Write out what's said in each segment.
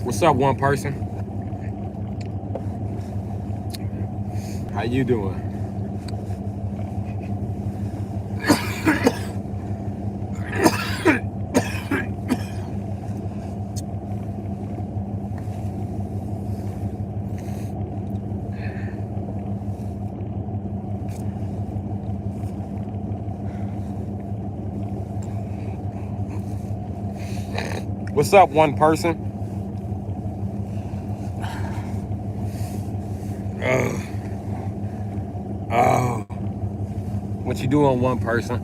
What's up, one person? How you doing? What's up, one person? Oh, what you doing, one person?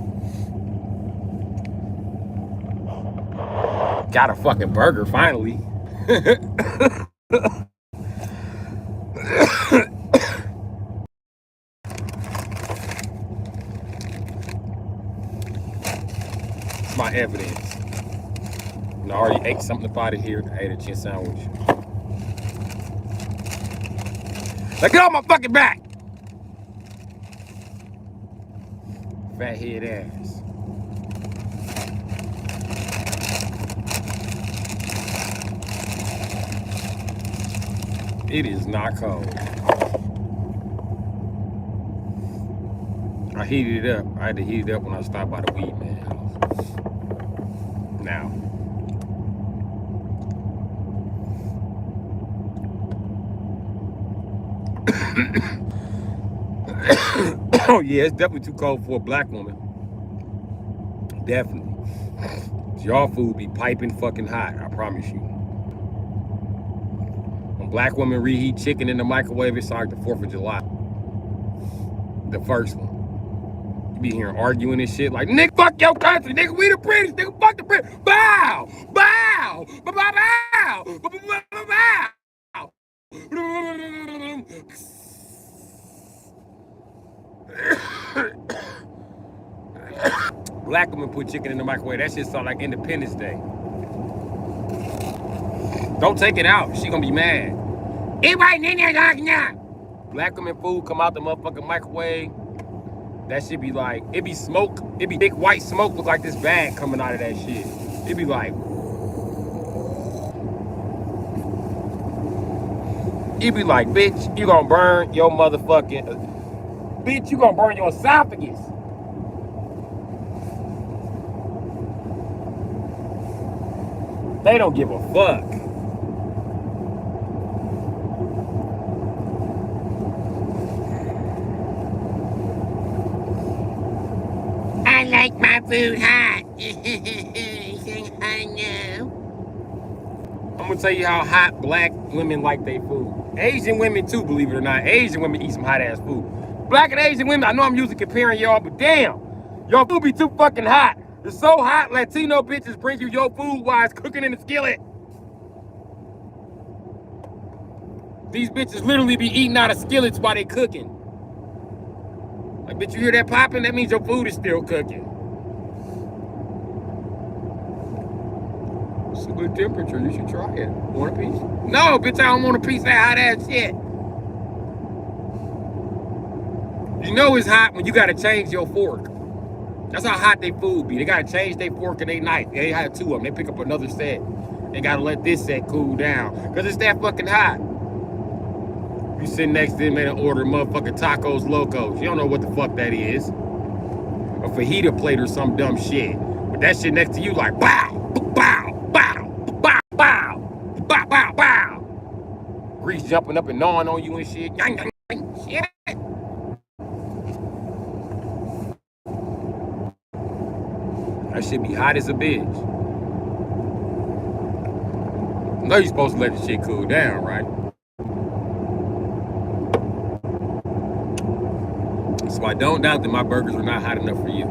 Got a fucking burger finally. My evidence. I already ate something up out of here. I ate a chicken sandwich. Like, get off my fucking back! Fat head ass. It is not cold. I heated it up. I had to heat it up when I stopped by the weed man house. Now. Oh yeah, it's definitely too cold for a black woman. Definitely. Y'all food be piping fucking hot, I promise you. When black women reheat chicken in the microwave, it's like the 4th of July. The first one. You be hearing arguing and shit like, nigga, fuck your country, nigga, we the British, nigga, fuck the British. Bow! Bow! Bow! Bow! Bow! Bow! Bow! Black women put chicken in the microwave. That shit sound like Independence Day. Don't take it out. She gonna be mad. Black women food come out the motherfucking microwave. That shit be like, it be smoke. It be big white smoke look like this bag coming out of that shit. It be like, bitch, you gonna burn your motherfucking, bitch, you gonna burn your esophagus. They don't give a fuck. I like my food hot. I know. I'm gonna tell you how hot black women like their food. Asian women too, believe it or not. Asian women eat some hot ass food. Black and Asian women, I know I'm usually comparing y'all, but damn, your food be too fucking hot. It's so hot, Latino bitches bring you your food while it's cooking in the skillet. These bitches literally be eating out of skillets while they cooking. Like, bitch, you hear that popping? That means your food is still cooking. It's a good temperature. You should try it. Want a piece? No, bitch, I don't want a piece of that hot ass shit. You know it's hot when you gotta change your fork. That's how hot they food be. They gotta change their fork and their knife. They have 2 of them. They pick up another set. They gotta let this set cool down. Cause it's that fucking hot. You sit next to him and order motherfucking tacos locos. You don't know what the fuck that is. A fajita plate or some dumb shit. But that shit next to you like bow, bow, bow, bow, bow, bow, bow, bow. Grease jumping up and gnawing on you and shit. Shit. That shit be hot as a bitch. I know you're supposed to let the shit cool down, right? So I don't doubt that my burgers are not hot enough for you.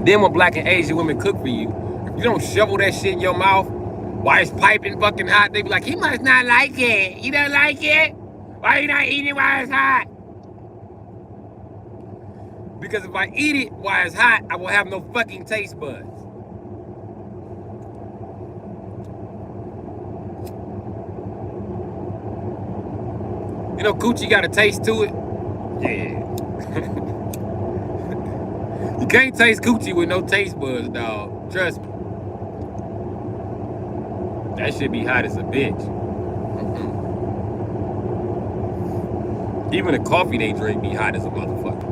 Then when black and Asian women cook for you, if you don't shovel that shit in your mouth while it's piping fucking hot, they be like, he must not like it. You don't like it? Why you not eating it while it's hot? Because if I eat it while it's hot, I will have no fucking taste buds. You know, coochie got a taste to it? Yeah. You can't taste coochie with no taste buds, dog. Trust me. That shit be hot as a bitch. Even the coffee they drink be hot as a motherfucker.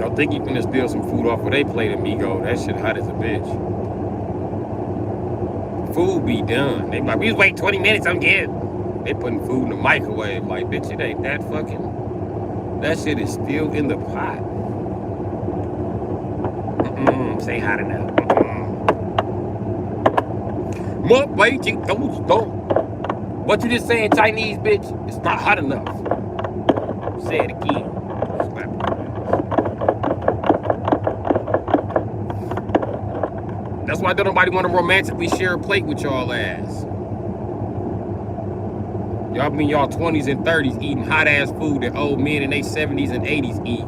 I think you finna steal some food off of they plate, amigo. That shit hot as a bitch. Food be done. They be like, we just wait 20 minutes, I'm getting. They putting food in the microwave. Like, bitch, it ain't that fucking. That shit is still in the pot. Say hot enough. What you just saying, Chinese bitch? It's not hot enough. Say it again. That's why don't nobody want to romantically share a plate with y'all ass. Y'all be in y'all 20s and 30s eating hot ass food that old men in their 70s and 80s eat.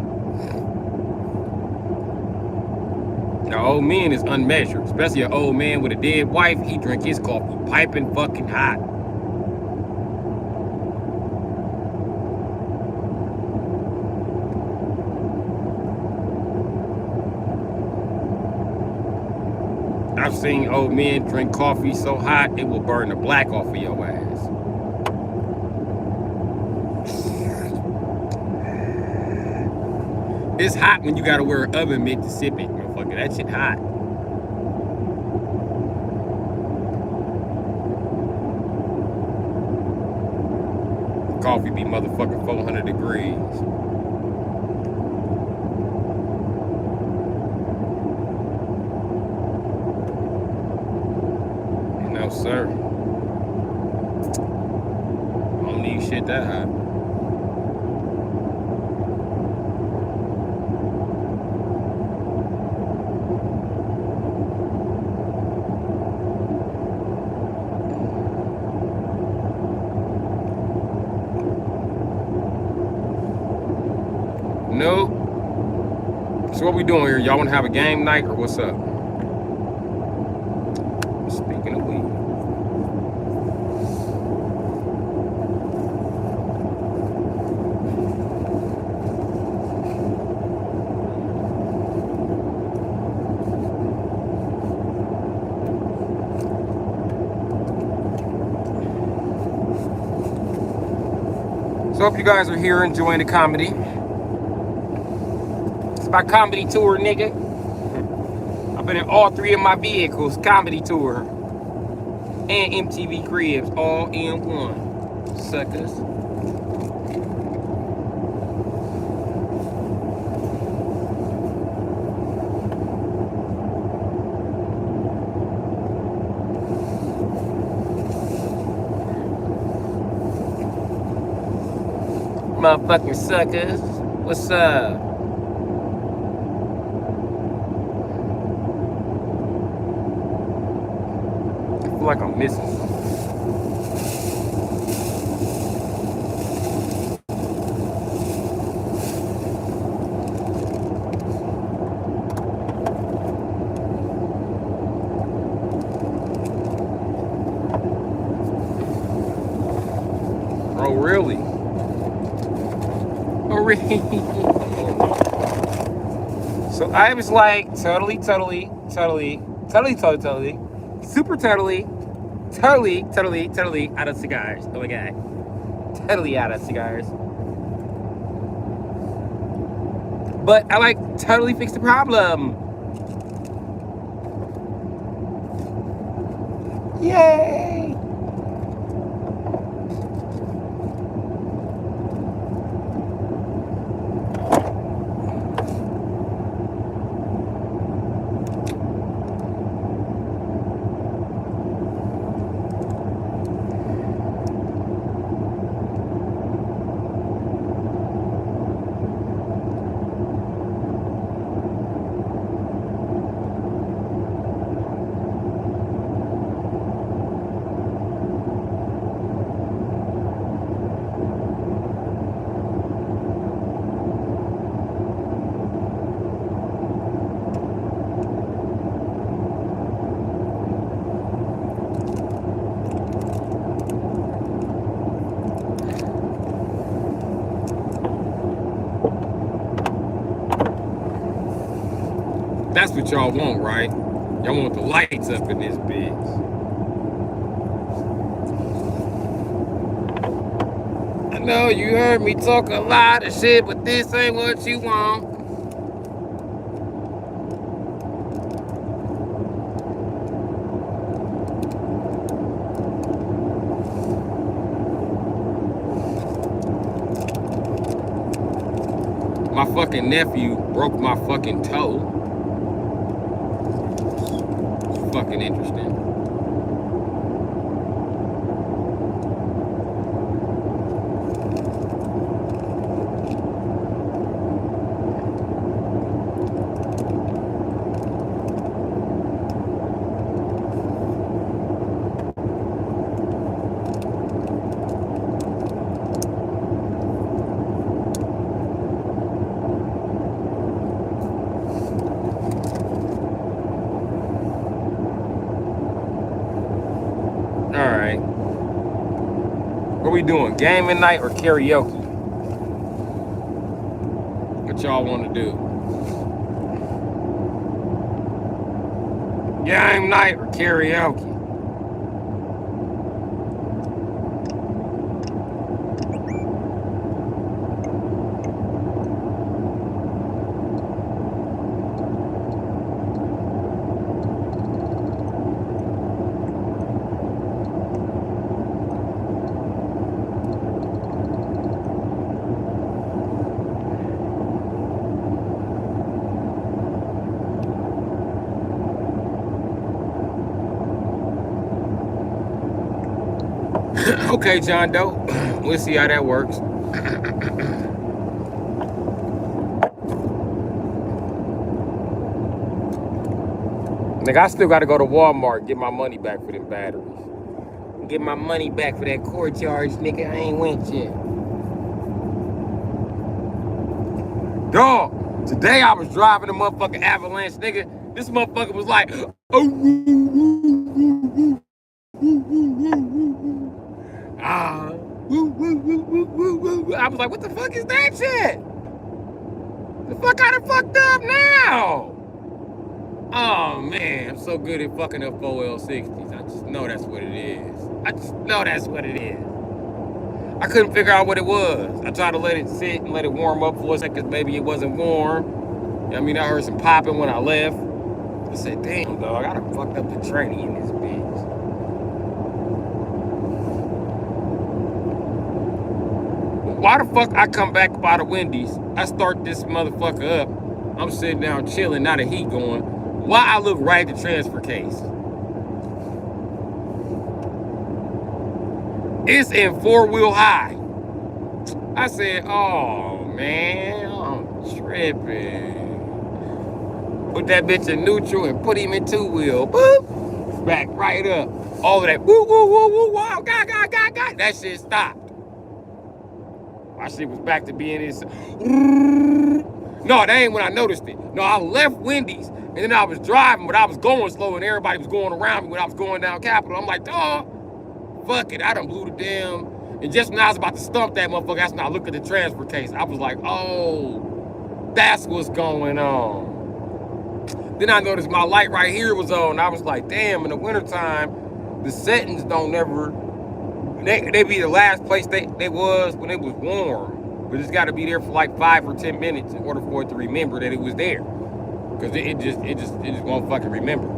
Now, old men is unmeasured, especially an old man with a dead wife. He drink his coffee piping fucking hot. I've seen old men drink coffee so hot it will burn the black off of your ass. It's hot when you gotta wear an oven mitt to sip it, motherfucker. That shit hot. Coffee be motherfucking 400 degrees. No, sir. I don't need shit that hot. Nope. So what we doing here? Y'all want to have a game night or what's up? Speaking of weed. So hope you guys are here enjoying the comedy. My comedy tour, nigga. I've been in all 3 of my vehicles, comedy tour and MTV Cribs, all in one. Suckers. Motherfucking suckers. What's up? Like I'm missing something. really? Oh, really? So I was like, totally, super totally out of cigars. Oh my God. Totally out of cigars. But I like totally fixed the problem. Yay! That's what y'all want, right? Y'all want the lights up in this bitch. I know you heard me talk a lot of shit, but this ain't what you want. My fucking nephew broke my fucking toe. Fucking interesting. Alright. What we doing? Gaming night or karaoke? What y'all want to do? Game night or karaoke? Okay, John Doe. We'll see how that works. Nigga, I still gotta go to Walmart and get my money back for them batteries. Get my money back for that cord charge, nigga. I ain't went yet. Dog, today I was driving a motherfucking Avalanche, nigga. This motherfucker was like, I was like, what the fuck is that shit? The fuck I done fucked up now? Oh man, I'm so good at fucking up 4L60s. I just know that's what it is. I couldn't figure out what it was. I tried to let it sit and let it warm up for a second, maybe it wasn't warm. You know what I mean, I heard some popping when I left. I said, damn, dog, I done fucked up the training in this bitch. Why the fuck I come back by the Wendy's, I start this motherfucker up, I'm sitting down chilling, now the heat going. Why I look right at the transfer case? It's in 4-wheel high. I said, oh man, I'm tripping. Put that bitch in neutral and put him in 2-wheel. Boop. Back right up. All of that. Woo, woo, woo, woo, wow. God. That shit stopped. My shit was back to being this. No, that ain't when I noticed it. No, I left Wendy's and then I was driving, but I was going slow and everybody was going around me when I was going down Capitol. I'm like, dog, fuck it. I done blew the damn. And just when I was about to stump that motherfucker, that's when I looked at the transfer case. I was like, oh, that's what's going on. Then I noticed my light right here was on. I was like, damn, in the wintertime, the settings don't ever, they be the last place they was when it was warm. But it's got to be there for like 5 or 10 minutes in order for it to remember that it was there. Because it just won't fucking remember.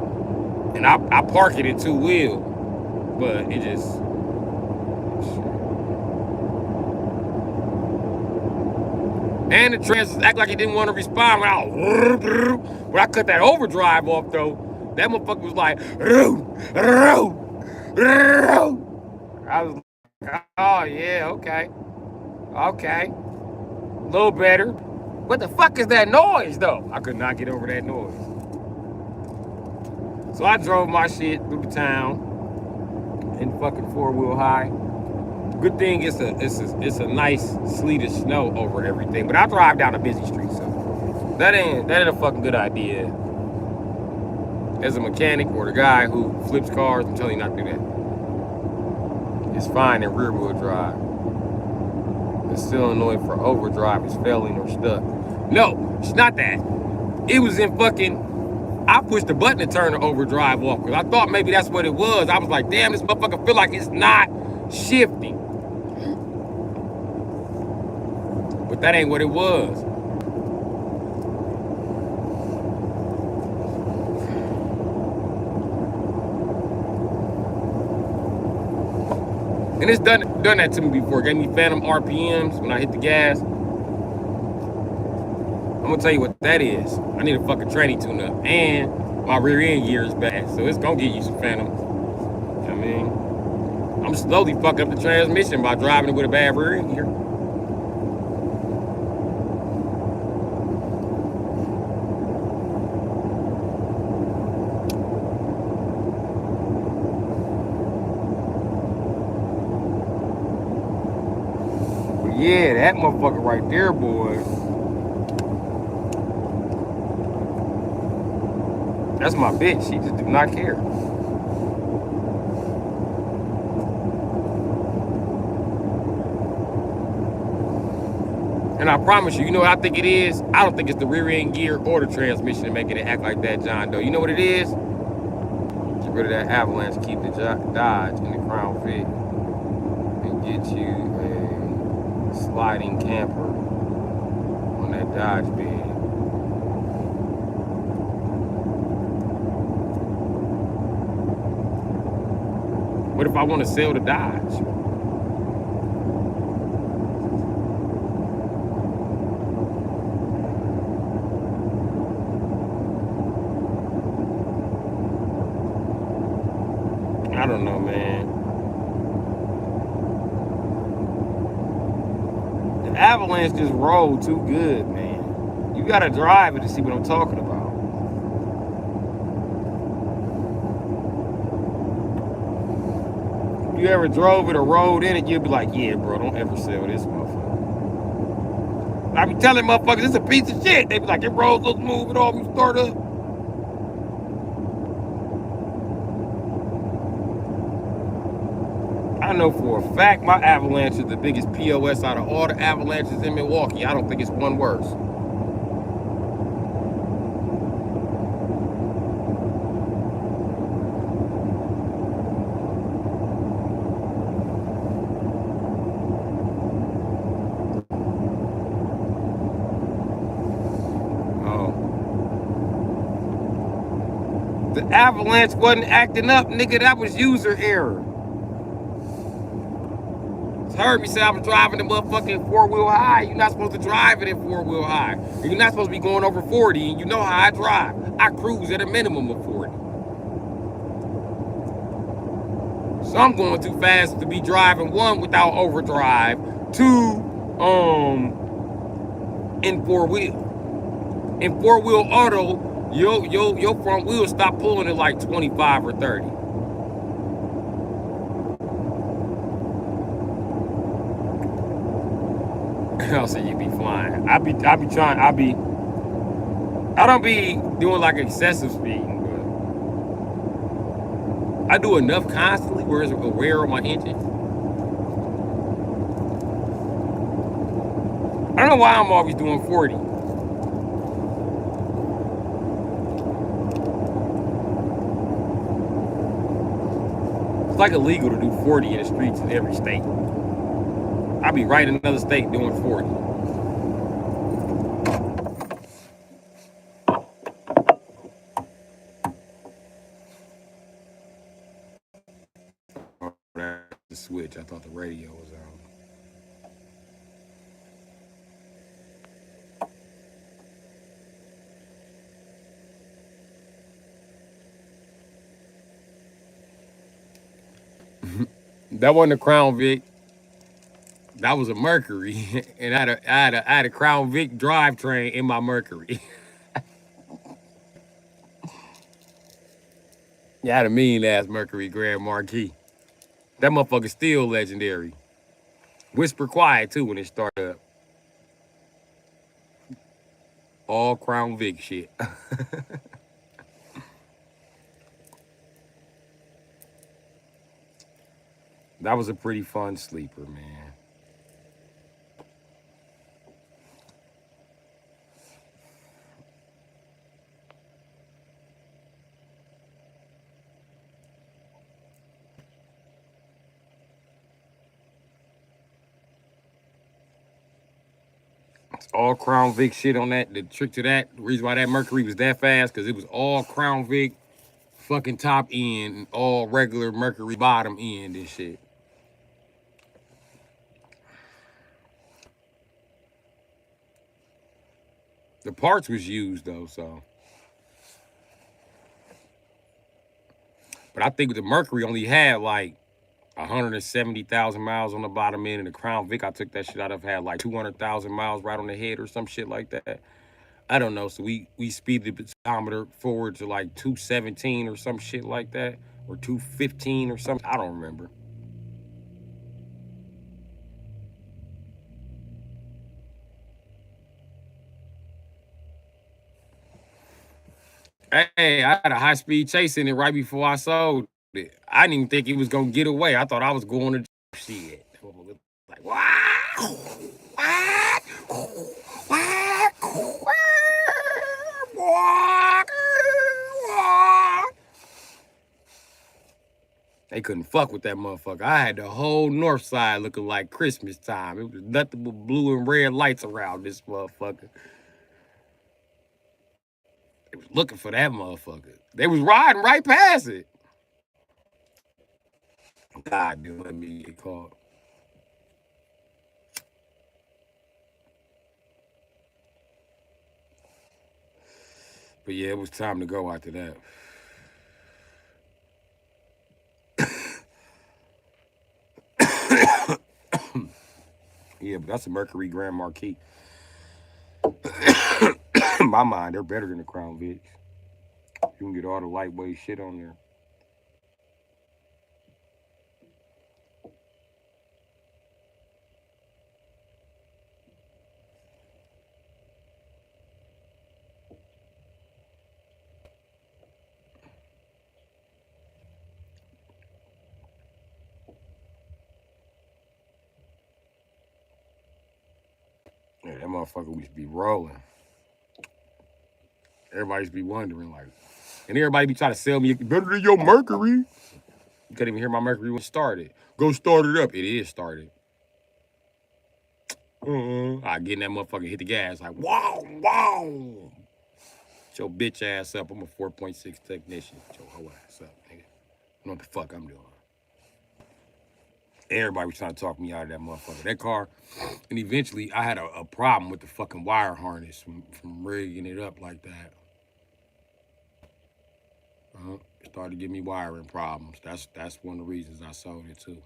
And I park it in 2-wheel, but it just... And the transits act like it didn't want to respond when I cut that overdrive off, though. That motherfucker was like, I was like, oh, yeah, okay. Okay. A little better. What the fuck is that noise, though? I could not get over that noise. So I drove my shit through the town in fucking 4-wheel high. Good thing it's a nice sleet of snow over everything. But I drive down a busy street, so that ain't a fucking good idea. As a mechanic or the guy who flips cars, I'm telling you not to do that. It's fine in rear wheel drive. It's still annoying for overdrive. It's failing or stuck. No, it's not that. It was in fucking, I pushed the button to turn the overdrive off because I thought maybe that's what it was. I was like, damn, this motherfucker feel like it's not shifting. But that ain't what it was. And it's done that to me before. It gave me phantom RPMs when I hit the gas. I'm gonna tell you what that is. I need a fucking tranny tune-up. And my rear end gear is bad. So it's gonna get you some phantoms. You know what I mean? I'm slowly fucking up the transmission by driving it with a bad rear end gear. Yeah, that motherfucker right there, boy. That's my bitch. She just do not care. And I promise you, you know what I think it is? I don't think it's the rear end gear or the transmission making it act like that, John Doe. You know what it is? Get rid of that avalanche, keep the Dodge in the Crown Vic, and get you a sliding camper on that Dodge bed. What if I want to sell the Dodge? I don't know, man. The Avalanche just rolled too good, man. You gotta drive it to see what I'm talking about. If you ever drove it or rode in it, you'll be like, yeah, bro, don't ever sell this motherfucker. I be telling motherfuckers, it's a piece of shit. They be like, it rolls so smooth, it all start up. I know for a fact my Avalanche is the biggest POS out of all the Avalanches in Milwaukee. I don't think it's one worse. The Avalanche wasn't acting up, nigga. That was user error. Heard me say I was driving the motherfucking 4-wheel high. You're not supposed to drive it in 4-wheel high. And you're not supposed to be going over 40, and you know how I drive. I cruise at a minimum of 40. So I'm going too fast to be driving, one, without overdrive, two, in 4-wheel. In 4-wheel auto, your front wheel stop pulling at like 25 or 30. I'll say you be flying. I don't be doing like excessive speeding, but I do enough constantly where it's aware of my engine. don't know why I'm always doing 40. It's like illegal to do 40 in the streets in every state. I'll be right in another state doing 40. Oh, that's the switch. I thought the radio was on. That wasn't a Crown Vic. That was a Mercury, and I had a Crown Vic drivetrain in my Mercury. Yeah, I had a mean ass Mercury Grand Marquis. That motherfucker still legendary. Whisper quiet too when it started up. All Crown Vic shit. That was a pretty fun sleeper, man. It's all Crown Vic shit on that. The trick to that, the reason why that Mercury was that fast, because it was all Crown Vic fucking top end and all regular Mercury bottom end and shit. The parts was used though, so. But I think the Mercury only had like 170,000 miles on the bottom end, and the Crown Vic I took that shit out of had like 200,000 miles right on the head or some shit like that. I don't know. So we speeded the speedometer forward to like 217 or some shit like that, or 215 or something. I don't remember. Hey, I had a high speed chase in it right before I sold it. I didn't even think it was gonna get away. I thought I was going to shit. Like what? What? They couldn't fuck with that motherfucker. I had the whole north side looking like Christmas time. It was nothing but blue and red lights around this motherfucker. They was looking for that motherfucker. They was riding right past it. God, dude, let me get caught. But yeah, it was time to go after that. Yeah, but that's a Mercury Grand Marquis. In my mind, they're better than the Crown Vic. You can get all the lightweight shit on there. Yeah, that motherfucker used to be rolling. Everybody used to be wondering, like, and everybody be trying to sell me better than your Mercury. You couldn't even hear my Mercury when it started. Go start it up. It is started. I get in that motherfucker, hit the gas, like, wow, wow. Get your bitch ass up. I'm a 4.6 technician. Get your whole ass up, nigga. I know what the fuck I'm doing. Everybody was trying to talk me out of that motherfucker. That car, and eventually I had a problem with the fucking wire harness from rigging it up like that. It started to give me wiring problems. That's one of the reasons I sold it too.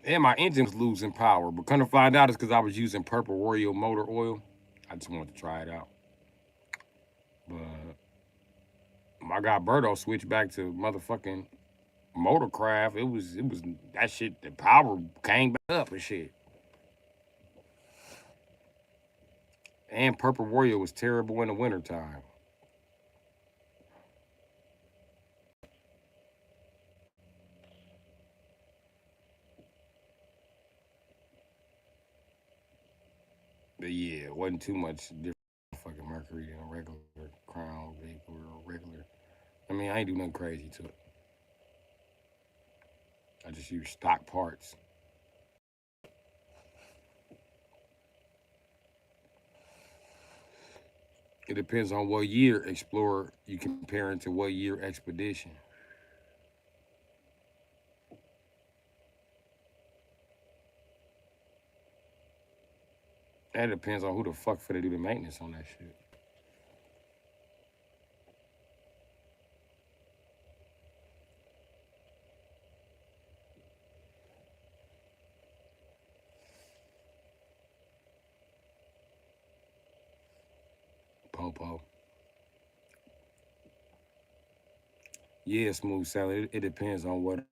And my engine was losing power, but come to find out it's because I was using Purple Royal motor oil. I just wanted to try it out. But my guy Berto switched back to motherfucking Motorcraft. It was that shit. The power came back up and shit. And Purple Royal was terrible in the wintertime. But yeah, it wasn't too much different fucking mercury than a regular Crown Vic or a regular. I mean, I ain't do nothing crazy to it. I just use stock parts. It depends on what year Explorer you comparing to what year Expedition. That depends on who the fuck for to do the maintenance on that shit. Popo. Yeah, smooth sailing. It depends on what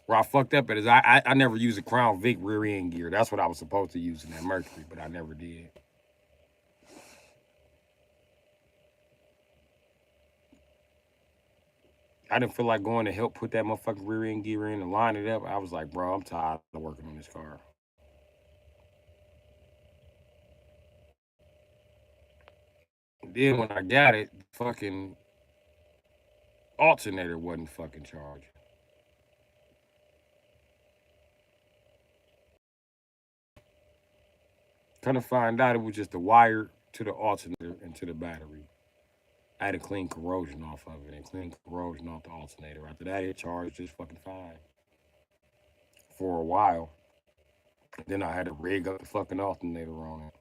where I fucked up at is I never used a Crown Vic rear end gear. That's what I was supposed to use in that Mercury, but I never did. I didn't feel like going to help put that motherfucking rear end gear in and line it up. I was like, bro, I'm tired of working on this car. Then when I got it, fucking alternator wasn't fucking charged. Kind of find out it was just the wire to the alternator and to the battery. I had to clean corrosion off of it and clean corrosion off the alternator. After that, it charged just fucking fine for a while. Then I had to rig up the fucking alternator on it.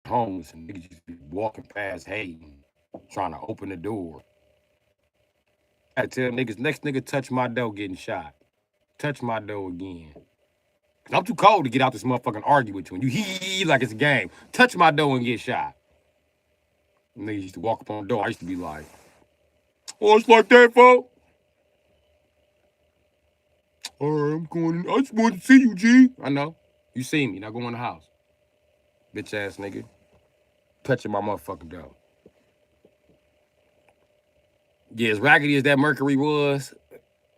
Homeless and niggas just be walking past hating, trying to open the door. I tell niggas, next nigga touch my door getting shot. Touch my door again. Cause I'm too cold to get out this motherfucking argue with you. And you hee like it's a game. Touch my door and get shot. Niggas used to walk up on the door. I used to be like, oh, it's like that, folks. All right, I'm going in. I just wanted to see you, G. I know. You see me. Now go in the house. Bitch ass nigga. Touching my motherfucking door. Yeah, as raggedy as that Mercury was,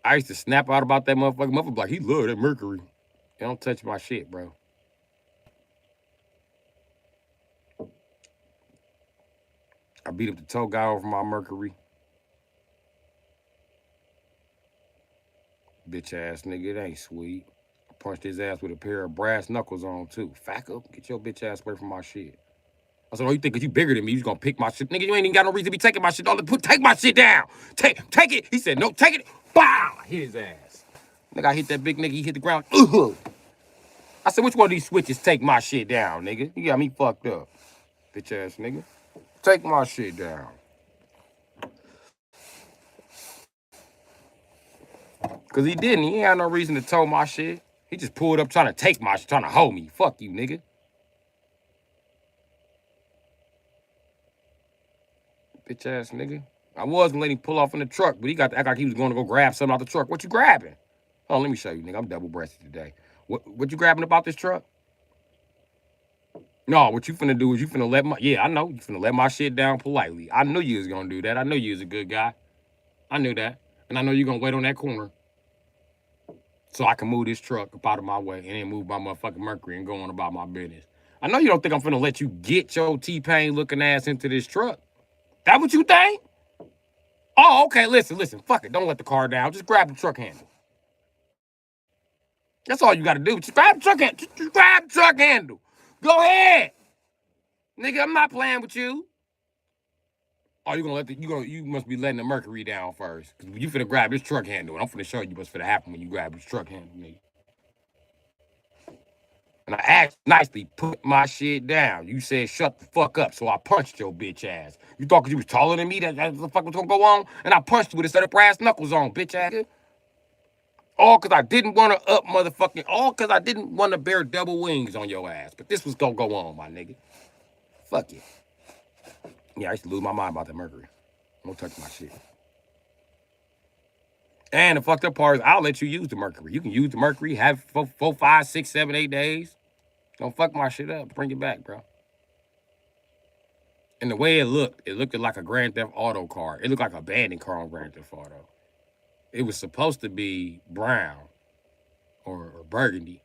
I used to snap out about that motherfucker. Motherfucker like, he love that Mercury. They don't touch my shit, bro. I beat up the tow guy over my Mercury. Bitch ass nigga, it ain't sweet. I punched his ass with a pair of brass knuckles on too. Fack up, get your bitch ass away from my shit. I said, oh, you think cause you bigger than me, you just gonna pick my shit. Nigga, you ain't even got no reason to be taking my shit. Take my shit down. Take it. He said, no, take it. Bow! I hit his ass. Nigga, I hit that big nigga, he hit the ground. Ugh. I said, which one of these switches take my shit down, nigga? You got me fucked up. Bitch ass nigga. Take my shit down. Cause he didn't. He ain't had no reason to tow my shit. He just pulled up trying to take my shit, trying to hold me. Fuck you, nigga. Bitch ass nigga. I was gonna let him pull off in the truck, but he got to act like he was gonna go grab something out the truck. What you grabbing? Oh, let me show you, nigga. I'm double-breasted today. What you grabbing about this truck? No, what you finna do is you finna let my, yeah, I know. You finna let my shit down politely. I knew you was gonna do that. I knew you was a good guy. I knew that. And I know you're gonna wait on that corner so I can move this truck up out of my way and then move my motherfucking Mercury and go on about my business. I know you don't think I'm finna let you get your T-Pain looking ass into this truck. That what you think? Oh, okay, listen. Fuck it. Don't let the car down. Just grab the truck handle. That's all you gotta do. Just grab the truck handle. Just grab the truck handle. Go ahead. Nigga, I'm not playing with you. Oh, you gonna let you must be letting the Mercury down first. Cause you finna grab this truck handle, and I'm finna show you what's finna happen when you grab this truck handle, nigga. And I asked nicely, put my shit down. You said shut the fuck up, so I punched your bitch ass. You thought cause you was taller than me that the fuck was gonna go on? And I punched you with a set of brass knuckles on, bitch ass. All cause I didn't wanna all cause I didn't wanna bear double wings on your ass. But this was gonna go on, my nigga. Fuck you. Yeah, I used to lose my mind about that Mercury. Don't touch my shit. And the fucked up part is I'll let you use the Mercury. You can use the Mercury, have it for 4, 5, 6, 7, 8 days. Don't fuck my shit up. Bring it back, bro. And the way it looked like a Grand Theft Auto car. It looked like a abandoned car on Grand Theft Auto. It was supposed to be brown. or burgundy.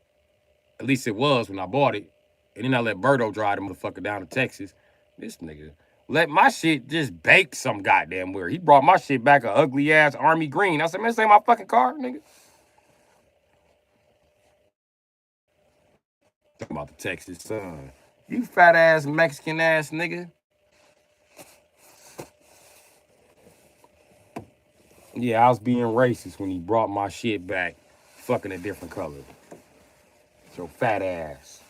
At least it was when I bought it. And then I let Berto drive the motherfucker down to Texas. This nigga let my shit just bake some goddamn where. He brought my shit back a ugly ass army green. I said, man, this ain't my fucking car, nigga. Talking about the Texas sun. You fat ass Mexican ass nigga. Yeah, I was being racist when he brought my shit back, fucking a different color. So fat ass.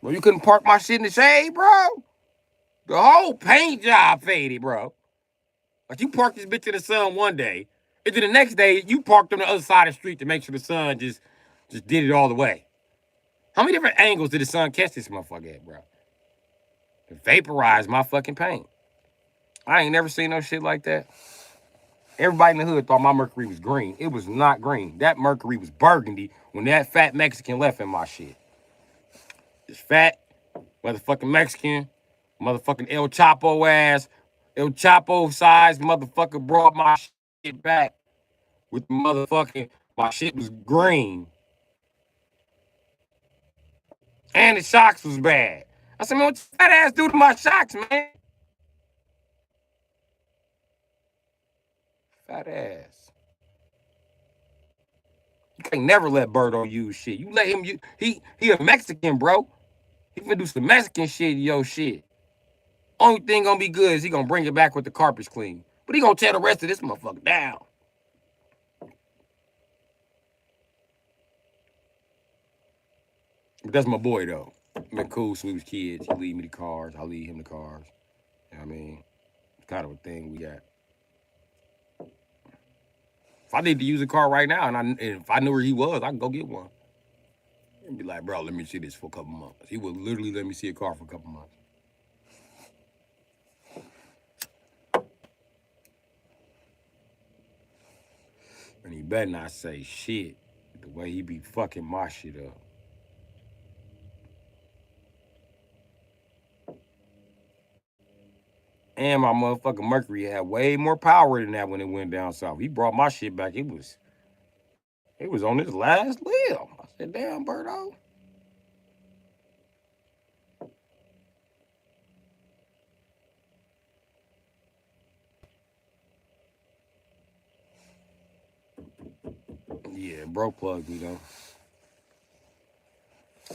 Well, you couldn't park my shit in the shade, bro. The whole paint job faded, bro. Like you parked this bitch in the sun one day, and then the next day you parked on the other side of the street to make sure the sun just did it all the way. How many different angles did the sun catch this motherfucker at, bro? It vaporized my fucking paint. I ain't never seen no shit like that. Everybody in the hood thought my Mercury was green. It was not green. That Mercury was burgundy when that fat Mexican left in my shit. This fat motherfucking Mexican, motherfucking El Chapo ass, El Chapo size motherfucker brought my shit back with the motherfucking, my shit was green. And the shocks was bad. I said, man, what the fat ass do to my shocks, man? Fat ass. You can't never let Birdo use shit. You let him use, he a Mexican, bro. He finna do some Mexican shit in your shit. Only thing gonna be good is he gonna bring it back with the carpets clean. But he gonna tear the rest of this motherfucker down. But that's my boy, though. Man, cool, so we was kids. He leave me the cars. I leave him the cars. You know what I mean? It's kind of a thing we got. If I need to use a car right now, and if I knew where he was, I can go get one. And be like, bro, let me see this for a couple months. He would literally let me see a car for a couple months. And he better not say shit the way he be fucking my shit up. And my motherfucking Mercury had way more power than that when it went down south. He brought my shit back. It was on his last limb. I said, damn, Birdo. Yeah, bro plugged me though.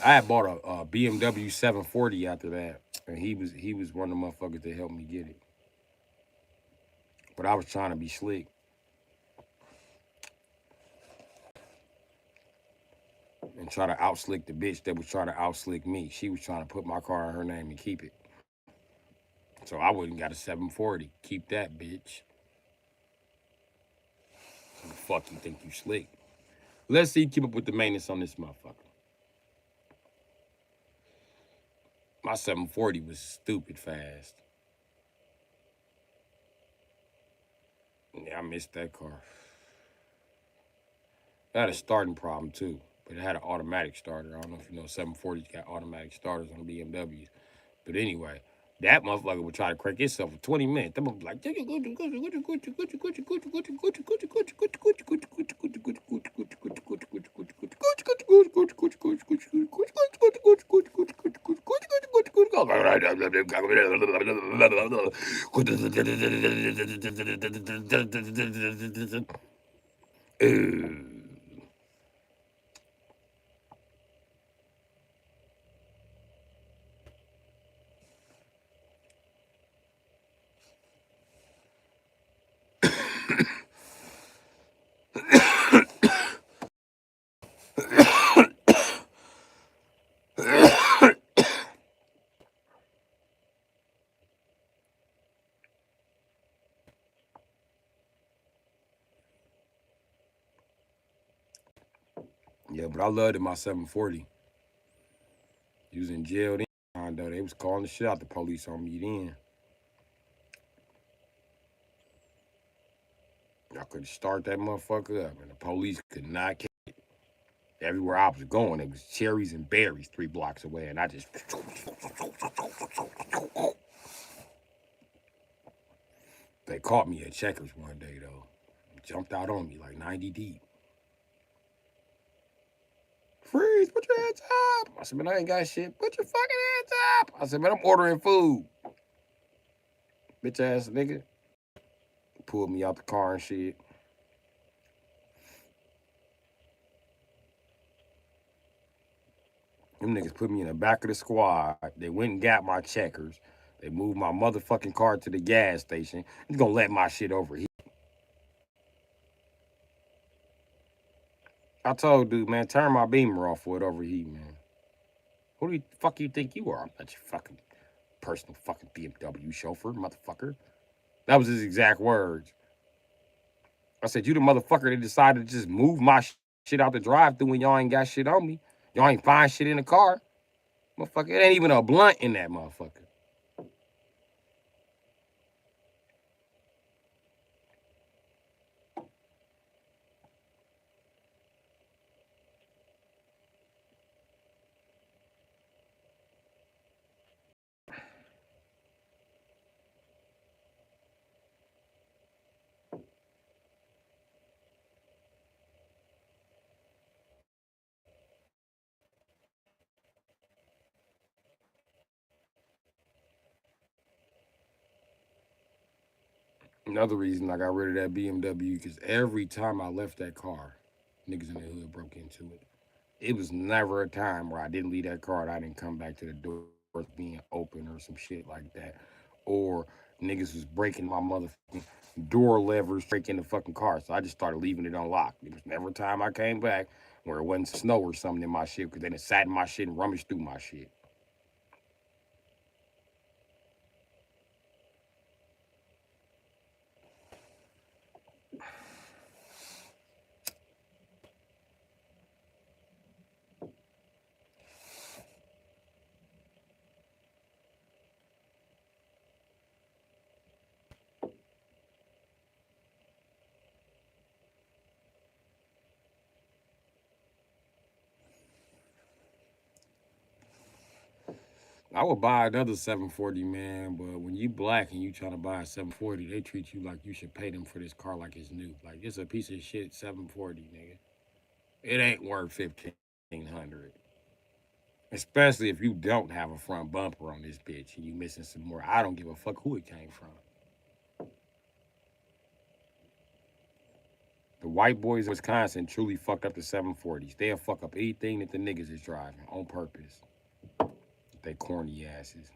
I had bought a BMW 740 after that, and he was one of the motherfuckers that helped me get it. But I was trying to be slick. And try to outslick the bitch that was trying to outslick me. She was trying to put my car in her name and keep it. So I wouldn't got a 740. Keep that, bitch. So the fuck you think you slick? Let's see, keep up with the maintenance on this motherfucker. My 740 was stupid fast. Yeah, I missed that car. It had a starting problem too, but it had an automatic starter. I don't know if you know 740s got automatic starters on BMWs. But anyway, that motherfucker would try to crank itself for 20 minutes. That motherfucker like, yeah, but I loved it, my 740. He was in jail then, though. They was calling the shit out the police on me then. I could start that motherfucker up, and the police could not catch it. Everywhere I was going, it was cherries and berries 3 blocks away, and I just... They caught me at Checkers one day, though. Jumped out on me like 90 deep. freeze, put your hands up. I said, man, I ain't got shit. Put your fucking hands up. I said, man, I'm ordering food. Bitch ass nigga. Pulled me out the car and shit. Them niggas put me in the back of the squad. They went and got my checkers. They moved my motherfucking car to the gas station. He's gonna let my shit overheat. I told dude, man, turn my beamer off for it overheat, man. Who the fuck you think you are? I'm not your fucking personal fucking BMW chauffeur, motherfucker. That was his exact words. I said, you the motherfucker that decided to just move my shit out the drive-thru when y'all ain't got shit on me. Y'all ain't find shit in the car. Motherfucker, it ain't even a blunt in that motherfucker. Another reason I got rid of that BMW, because every time I left that car, niggas in the hood broke into it. It was never a time where I didn't leave that car and I didn't come back to the door being open or some shit like that. Or niggas was breaking my motherfucking door levers, breaking the fucking car. So I just started leaving it unlocked. There was never a time I came back where it wasn't snow or something in my shit, because they done sat in my shit and rummaged through my shit. I would buy another 740, man, but when you black and you trying to buy a 740, they treat you like you should pay them for this car like it's new. Like, it's a piece of shit 740, nigga. It ain't worth 1,500. Especially if you don't have a front bumper on this bitch and you missing some more. I don't give a fuck who it came from. The white boys in Wisconsin truly fucked up the 740s. They'll fuck up anything that the niggas is driving on purpose. They corny asses.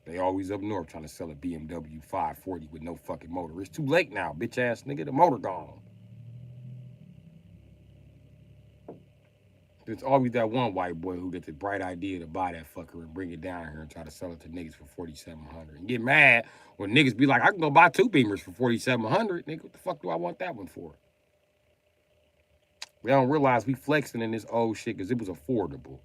They always up north trying to sell a BMW 540 with no fucking motor. It's too late now, bitch ass nigga. The motor gone. There's always that one white boy who gets the bright idea to buy that fucker and bring it down here and try to sell it to niggas for 4,700 and get mad when niggas be like, I can go buy 2 Beamers for 4,700. Nigga, what the fuck do I want that one for? They don't realize we flexing in this old shit because it was affordable.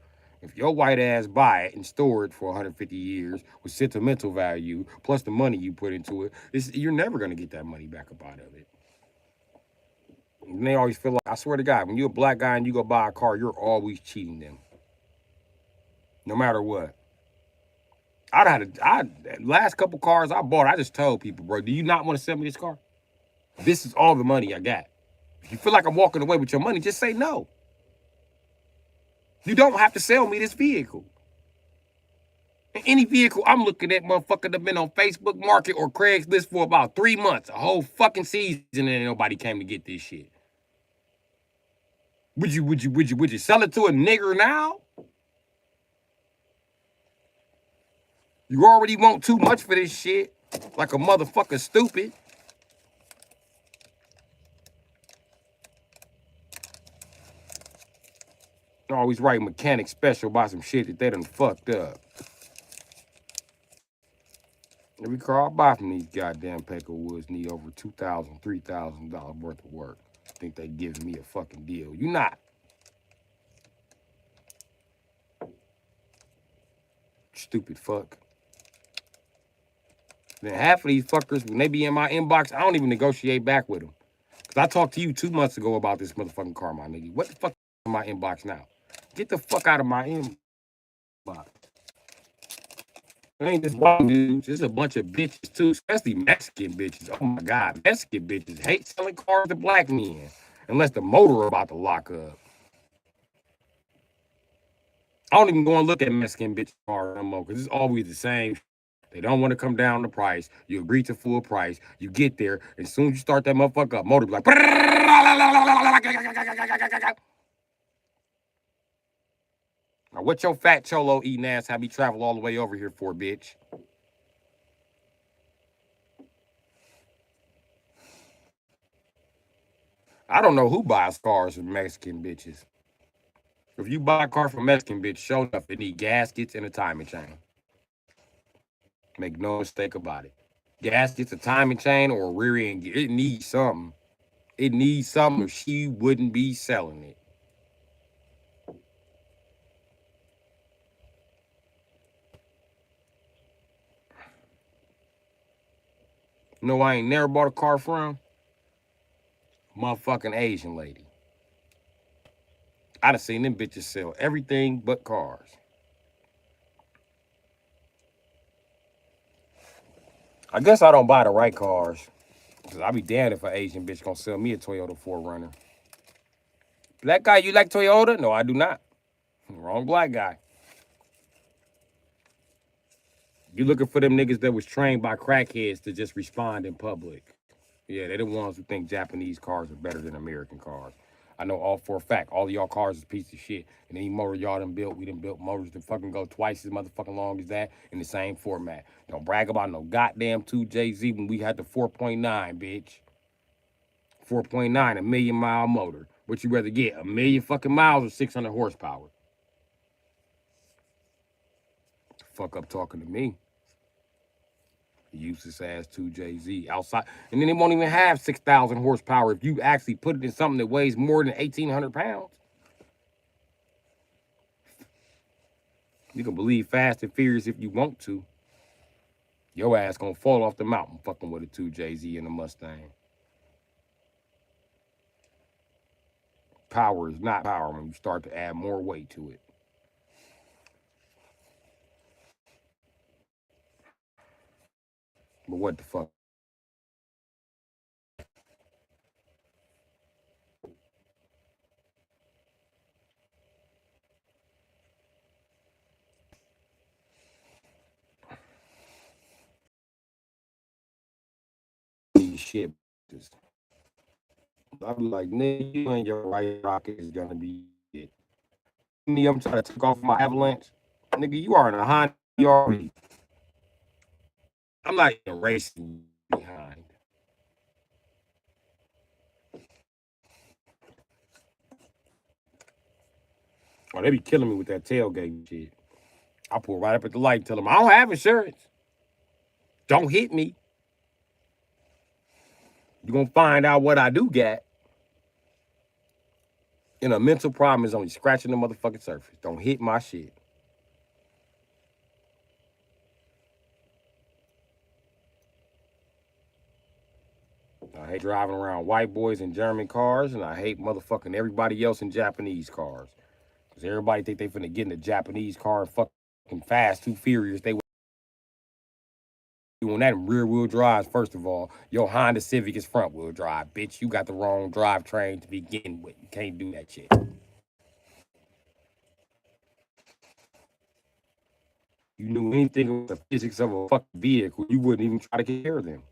If your white ass buy it and store it for 150 years with sentimental value, plus the money you put into it, you're never going to get that money back up out of it. And they always feel like, I swear to God, when you're a black guy and you go buy a car, you're always cheating them. No matter what. Last couple cars I bought, I just told people, bro, do you not want to sell me this car? This is all the money I got. If you feel like I'm walking away with your money, just say no. You don't have to sell me this vehicle. And any vehicle I'm looking at, motherfucker, have been on Facebook Market or Craigslist for about 3 months, a whole fucking season, and nobody came to get this shit. Would you sell it to a nigger now? You already want too much for this shit, like a motherfucker stupid. Always write mechanic special about some shit that they done fucked up. Every car I buy from these goddamn Pecco Woods need over $2,000, $3,000 worth of work. Think they giving me a fucking deal. You not. Stupid fuck. Then half of these fuckers, when they be in my inbox, I don't even negotiate back with them. Because I talked to you 2 months ago about this motherfucking car, my nigga. What the fuck is in my inbox now? Get the fuck out of my inbox. It ain't just white dudes. It's a bunch of bitches, too, especially Mexican bitches. Oh, my God. Mexican bitches hate selling cars to black men unless the motor about to lock up. I don't even go and look at Mexican bitch cars no more because it's always the same. They don't want to come down the price. You agree to full price. You get there, and as soon as you start that motherfucker up, motor be like. Now, what your fat cholo eating ass have me travel all the way over here for, bitch? I don't know who buys cars from Mexican bitches. If you buy a car from Mexican bitch, show enough, it need gaskets and a timing chain. Make no mistake about it. Gaskets, a timing chain, or a rear end. It needs something. It needs something, or she wouldn't be selling it. You know, I ain't never bought a car from motherfucking Asian lady. I done seen them bitches sell everything but cars. I guess I don't buy the right cars. Cause I be damned if an Asian bitch gonna sell me a Toyota 4Runner. Black guy, you like Toyota? No, I do not. Wrong black guy. You looking for them niggas that was trained by crackheads to just respond in public. Yeah, they the ones who think Japanese cars are better than American cars. I know all for a fact, all of y'all cars is a piece of shit. And any motor y'all done built, we done built motors that fucking go twice as motherfucking long as that in the same format. Don't brag about no goddamn 2JZ when we had the 4.9, bitch. 4.9, a million mile motor. What you rather get, a million fucking miles or 600 horsepower? Fuck up talking to me. Useless ass 2JZ outside. And then it won't even have 6,000 horsepower if you actually put it in something that weighs more than 1,800 pounds. You can believe Fast and Furious if you want to. Your ass gonna fall off the mountain fucking with a 2JZ and a Mustang. Power is not power when you start to add more weight to it. But what the fuck? These shit. I be like, nigga, you and your right rocket is gonna be it. Me, I'm trying to take off my avalanche. Nigga, you are in a Honda already. I'm not even racing behind. Oh, they be killing me with that tailgate shit. I pull right up at the light and tell them, I don't have insurance. Don't hit me. You're gonna find out what I do got. And a mental problem is only scratching the motherfucking surface. Don't hit my shit. I hate driving around white boys in German cars, and I hate motherfucking everybody else in Japanese cars. Because everybody think they finna get in a Japanese car and fucking fast, too furious. They doing that in rear wheel drives, first of all. Your Honda Civic is front wheel drive, bitch. You got the wrong drivetrain to begin with. You can't do that shit. You knew anything about the physics of a fucking vehicle, you wouldn't even try to compare them.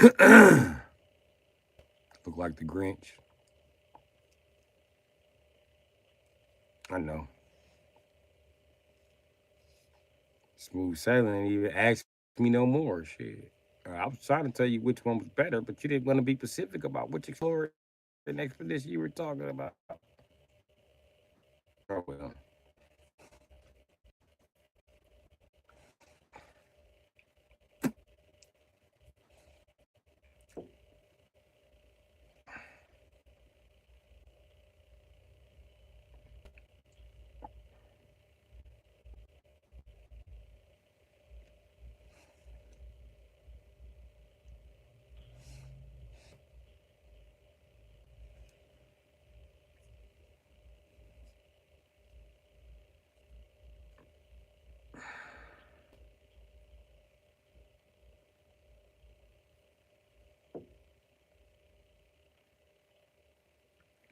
Look like the Grinch. I know. Smooth sailing and even ask me no more. Shit. I was trying to tell you which one was better, but you didn't want to be specific about which explorer and expedition you were talking about. Oh well.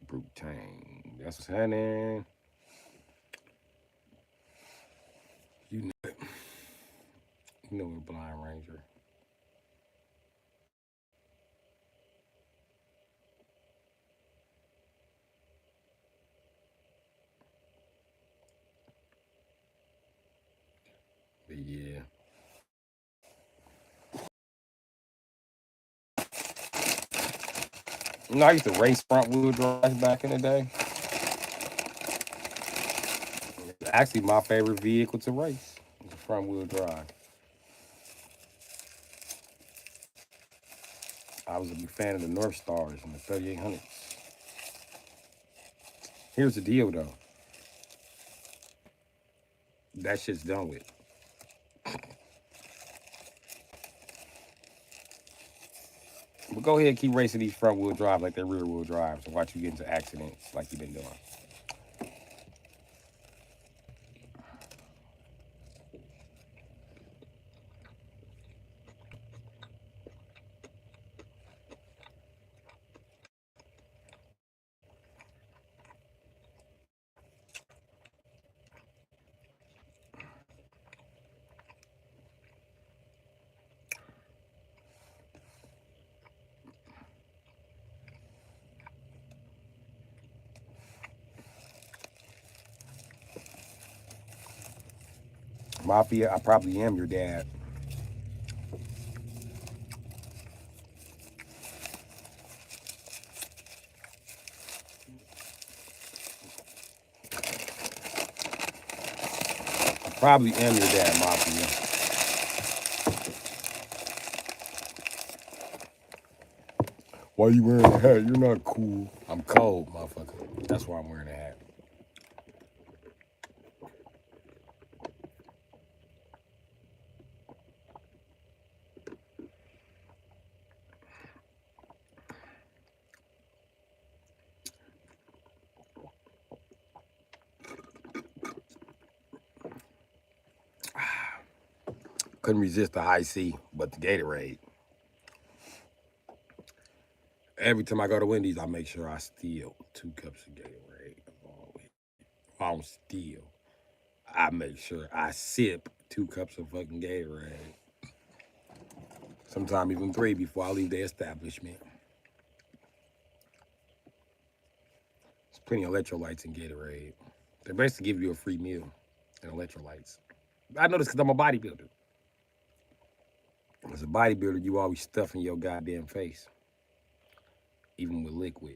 Brute Tang. That's what's happening. You know it. You know we're Blind Ranger. But yeah. You know, I used to race front wheel drive back in the day. Actually, my favorite vehicle to race is a front wheel drive. I was a big fan of the North Stars and the 3800s. Here's the deal, though. That shit's done with. But go ahead and keep racing these front wheel drive like they're rear wheel drives and watch you get into accidents like you've been doing. Mafia, I probably am your dad. I probably am your dad, Mafia. Why you wearing a hat? You're not cool. I'm cold, motherfucker. That's why I'm wearing a hat. Couldn't resist the high C, but the Gatorade. Every time I go to Wendy's, I make sure I steal 2 cups of Gatorade. Always. If I don't steal, I make sure I sip 2 cups of fucking Gatorade. Sometimes even 3 before I leave the establishment. There's plenty of electrolytes in Gatorade. They basically give you a free meal and electrolytes. I know this because I'm a bodybuilder. As a bodybuilder, you always stuffing your goddamn face, even with liquid.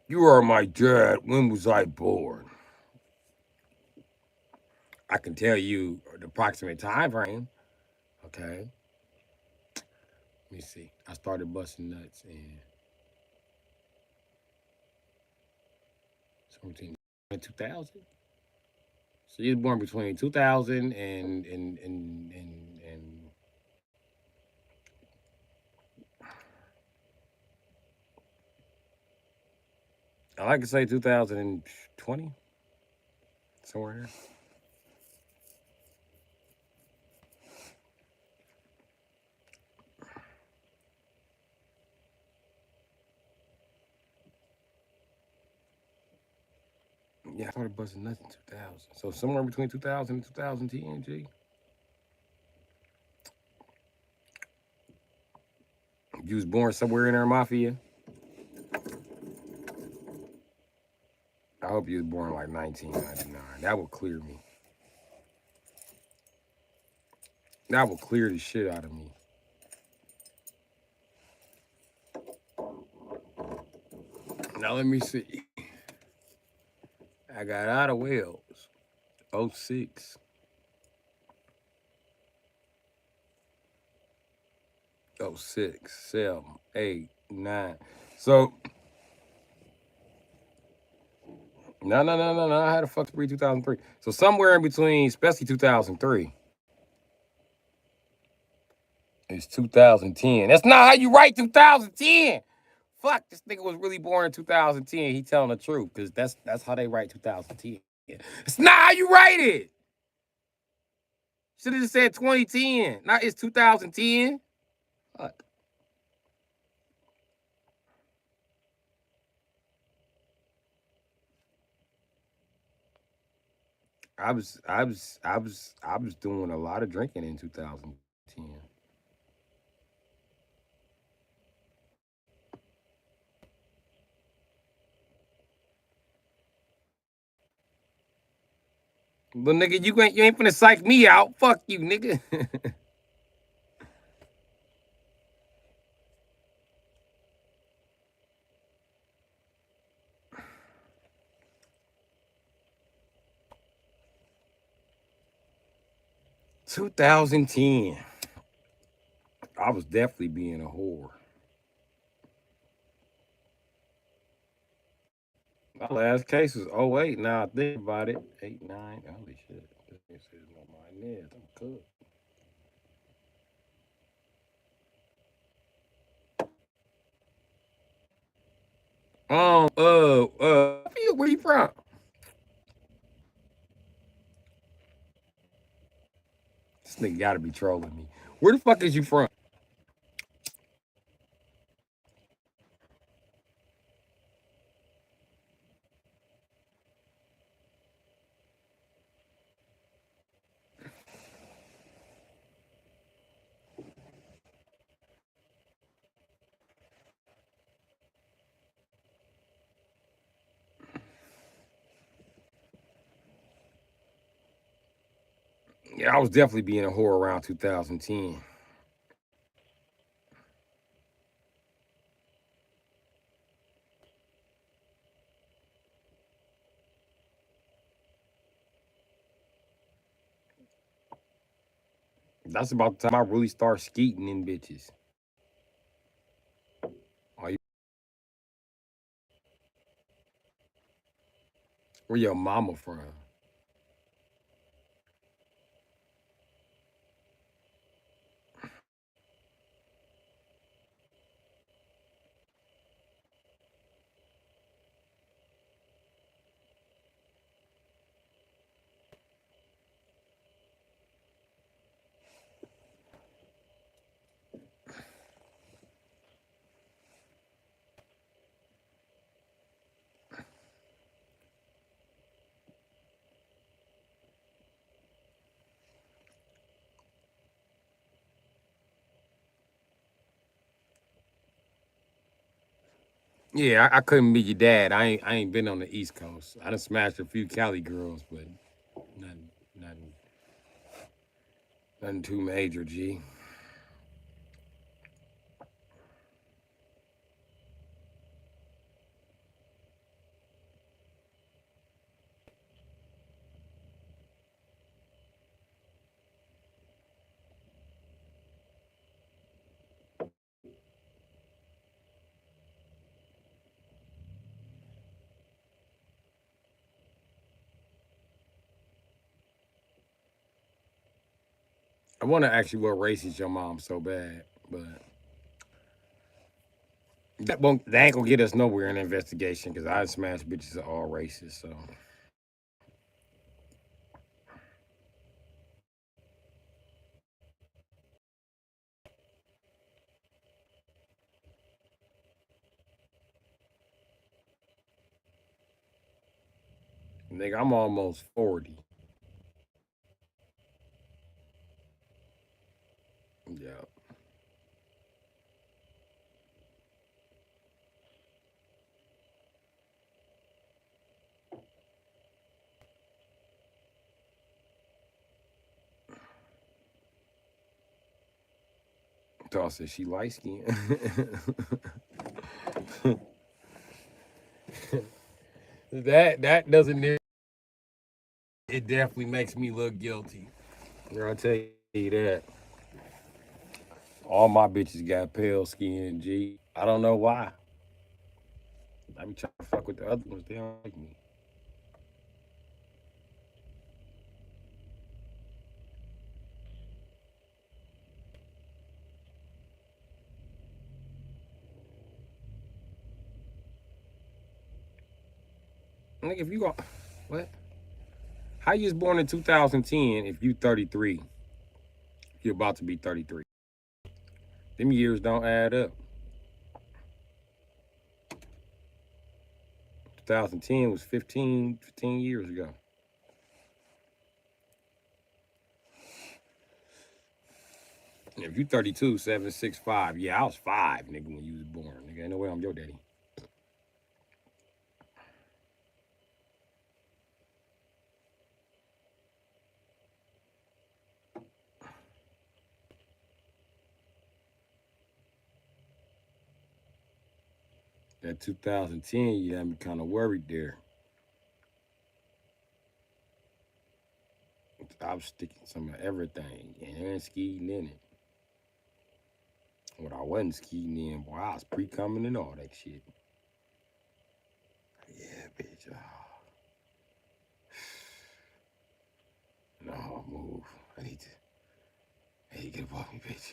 You are my dad. When was I born? I can tell you the approximate time frame. Okay. Let me see. I started busting nuts in between 2000. So you was born between 2000 and I like to say 2020, somewhere there. Yeah, I started busting nuts in 2000. So somewhere between 2000 and 2010, G. You was born somewhere in our mafia. I hope you was born like 1999. That would clear me. That will clear the shit out of me. Now let me see. I got out of Wales. 06. 06, 7, 8, 9. So no. I had a fuck spree 2003. So somewhere in between, especially 2003, is 2010. That's not how you write 2010. Fuck, this nigga was really born in 2010. He telling the truth, because that's how they write 2010. It's not how you write it. Should have just said 2010. Not it's 2010. Fuck. I was doing a lot of drinking in 2010. But nigga, you ain't finna psych me out. Fuck you, nigga. 2010. I was definitely being a whore. My last case was '08. Now I think about it. 8, 9. Holy shit. This is no mind is. I'm cooked. Where you from? This nigga gotta be trolling me. Where the fuck is you from? Yeah, I was definitely being a whore around 2010. That's about the time I really start skeeting in bitches. Are you, where your mama from? Yeah, I couldn't be your dad. I ain't been on the East Coast. I done smashed a few Cali girls, but nothing, nothing, nothing too major, G. I want to ask you what race is your mom so bad, but that ain't gonna get us nowhere in the investigation because I smash bitches of all races. So Nigga, I'm almost 40. Yeah. Toss said she light skinned. that doesn't. It definitely makes me look guilty. I'll tell you that. All my bitches got pale skin, G. I don't know why. I be trying to fuck with the other ones. They don't like me. Nigga, if you go, what? How you was born in 2010 if you 33? You're about to be 33. Them years don't add up. 2010 was 15 years ago. If you 32, 7, 6, 5, yeah, I was 5, nigga, when you was born. Nigga, ain't no way I'm your daddy. That 2010, you had me kind of worried there. I was sticking some of everything and skiing in it. What I wasn't skiing in, boy, I was pre-coming and all that shit. Yeah, bitch. No, move. I need to get up off me, bitch.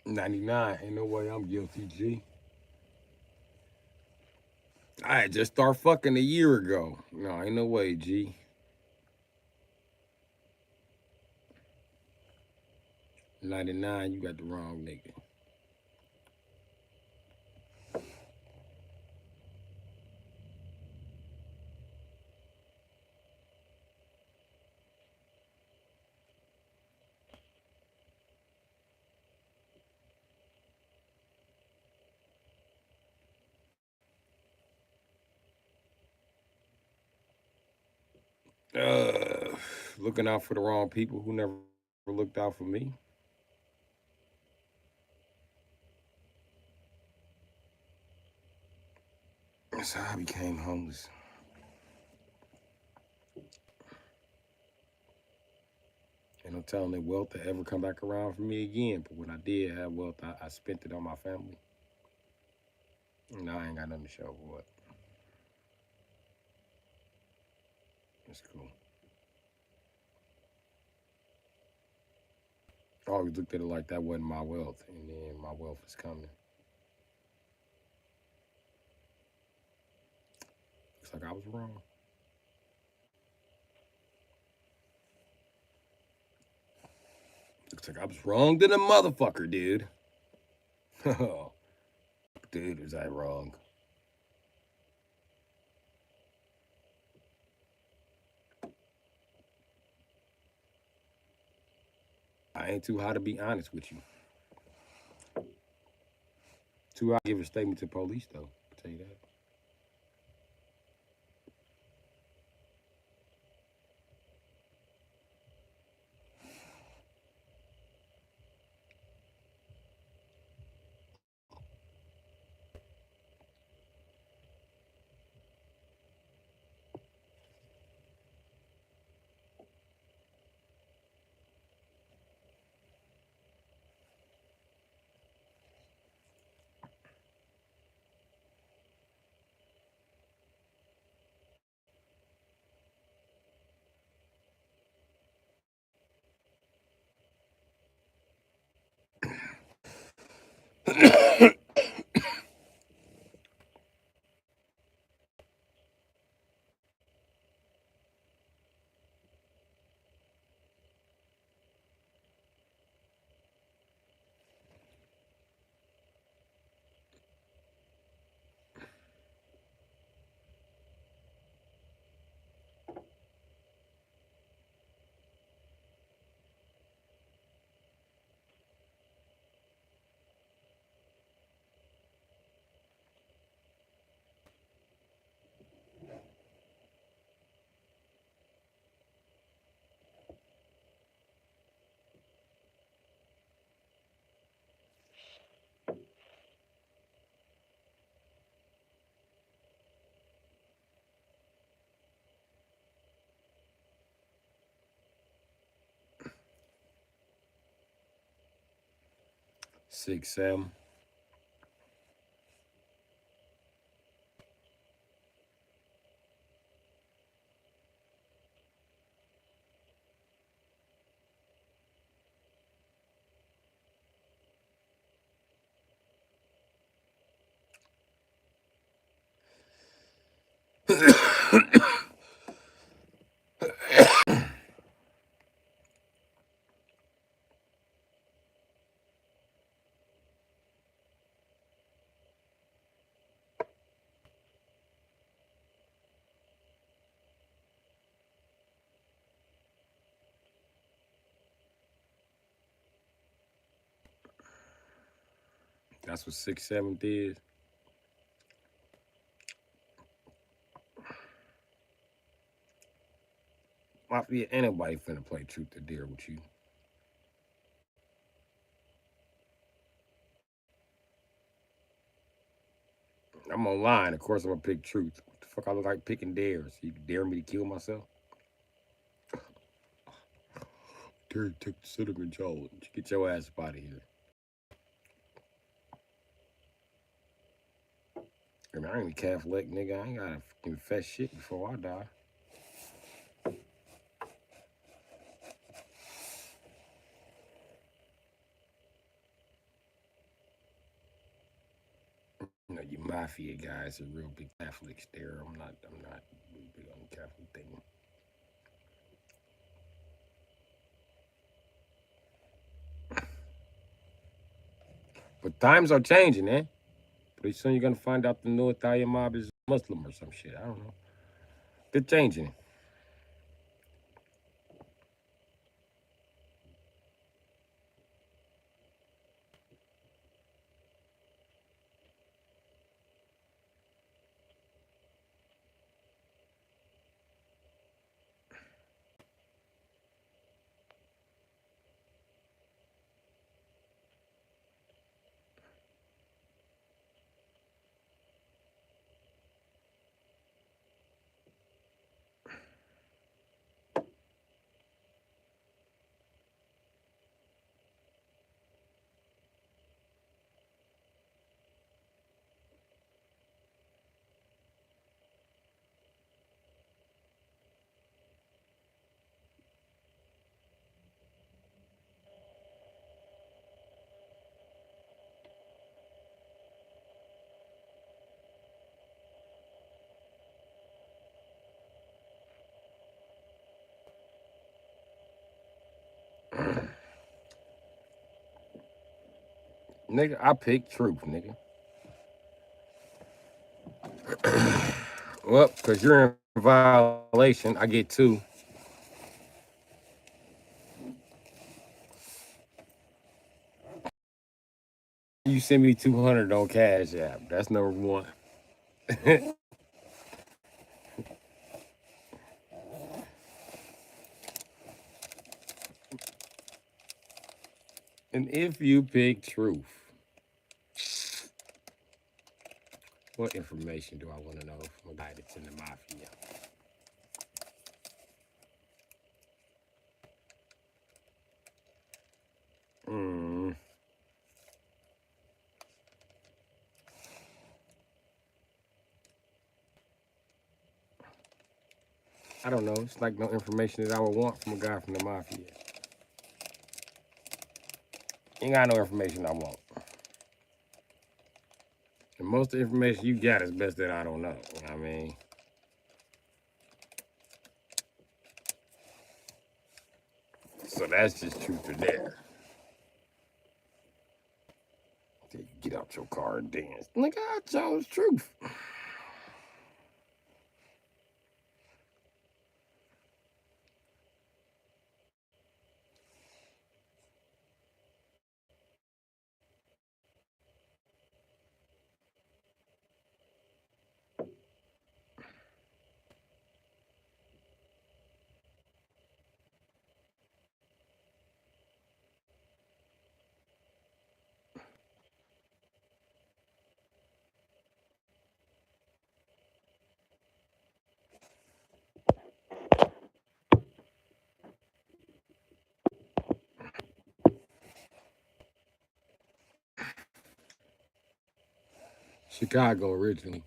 '99, ain't no way I'm guilty, G. I had just started fucking a year ago. No, ain't no way, G. '99, you got the wrong nigga. Uh, Looking out for the wrong people who never looked out for me. That's how I became homeless. And I'm telling that wealth to ever come back around for me again. But when I did have wealth, I spent it on my family. Now I ain't got nothing to show for it. That's cool. I always looked at it like that wasn't my wealth, and then my wealth is coming. Looks like I was wrong. Looks like I was wrong to the motherfucker, dude. Dude, was I wrong? I ain't too high to be honest with you. Too high to give a statement to police, though. I'll tell you that. 6, 7. That's what 6, 7 is. Mafia, ain't nobody finna play truth or dare with you. I'm online. Of course, I'm gonna pick truth. What the fuck I look like picking dares? You dare me to kill myself? Dare to take the cinnamon challenge. Get your ass up out of here. I mean, I ain't a Catholic, nigga. I ain't gotta confess shit before I die. You know, you mafia guys are real big Catholics there. I'm not really big on the Catholic thing. But times are changing, eh? Pretty soon you're gonna find out the new Italian mob is Muslim or some shit. I don't know. They're changing. Nigga, I picked truth, nigga. Well, because you're in violation, I get 2. You send me 200 on Cash App. That's number 1. And if you pick truth, what information do I want to know from a guy that's in the mafia? Mm, I don't know. It's like no information that I would want from a guy from the mafia. Ain't got no information I want. And most of the information you got is best that I don't know. You know what I mean? So that's just truth or dare. You get out your car and dance. Nigga, I chose truth. Chicago originally.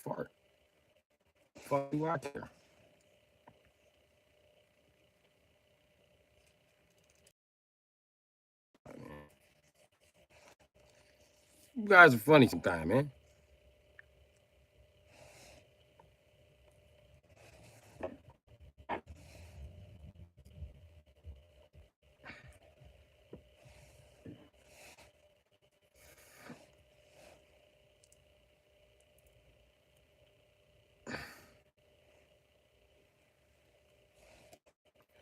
Fart. Fuck you out there. You guys are funny sometimes, man.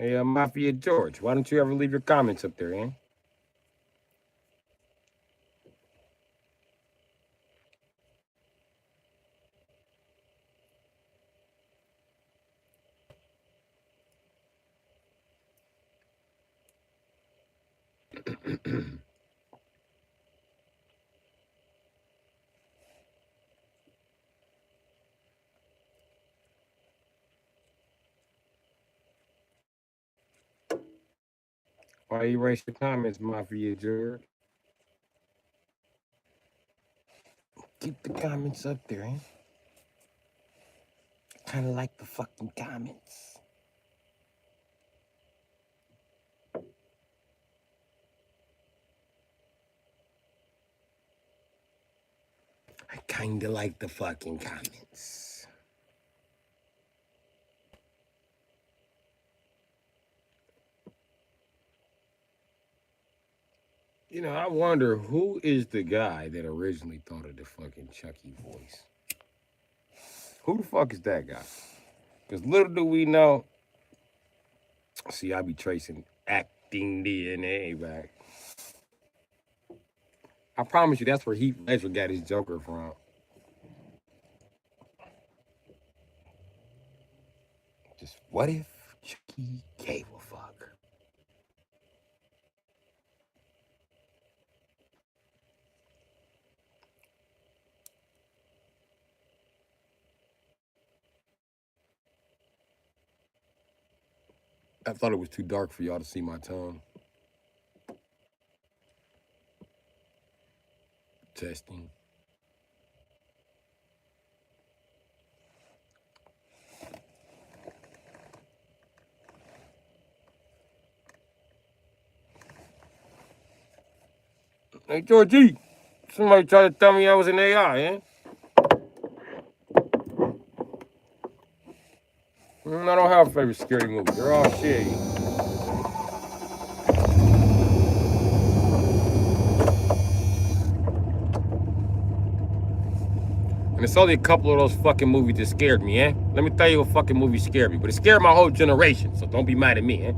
Hey, Mafia George, why don't you ever leave your comments up there, eh? Why you erase your comments, Mafia George? Keep the comments up there, eh? Kind of like the fucking comments. I kind of like the fucking comments. You know, I wonder who is the guy that originally thought of the fucking Chucky voice? Who the fuck is that guy? Because little do we know, see, I be tracing acting DNA back. I promise you, that's where Heath Ledger got his Joker from. Just what if Chucky gave a fuck? I thought it was too dark for y'all to see my tongue. Testing. Hey, Georgie, somebody tried to tell me I was an AI, eh? I don't have a favorite scary movie. They're all shitty. And it's only a couple of those fucking movies that scared me, eh? Let me tell you what fucking movie scared me. But it scared my whole generation, so don't be mad at me, eh?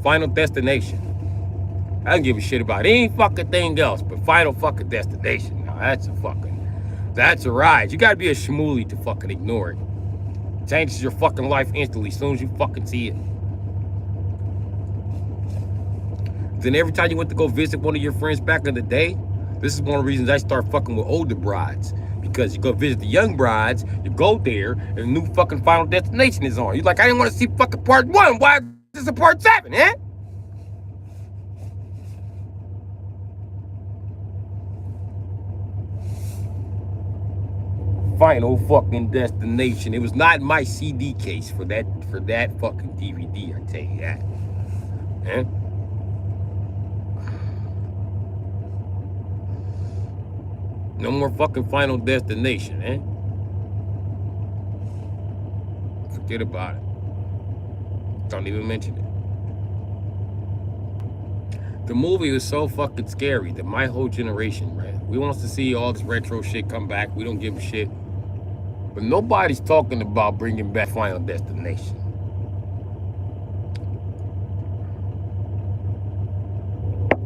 Final Destination. I don't give a shit about any fucking thing else, but Final fucking Destination. Now, that's a fucking That's a ride. You gotta be a schmooly to fucking ignore it. Changes your fucking life instantly as soon as you fucking see it. Then every time you went to go visit one of your friends back in the day, this is one of the reasons I start fucking with older brides. Because you go visit the young brides, you go there, and the new fucking Final Destination is on. You're like, I didn't want to see fucking part 1. Why is this a part 7, eh? Final fucking Destination. It was not my CD case for that fucking DVD, I tell you that. Eh? No more fucking Final Destination, eh? Forget about it. Don't even mention it. The movie was so fucking scary that my whole generation, right? We want to see all this retro shit come back. We don't give a shit. But nobody's talking about bringing back Final Destination.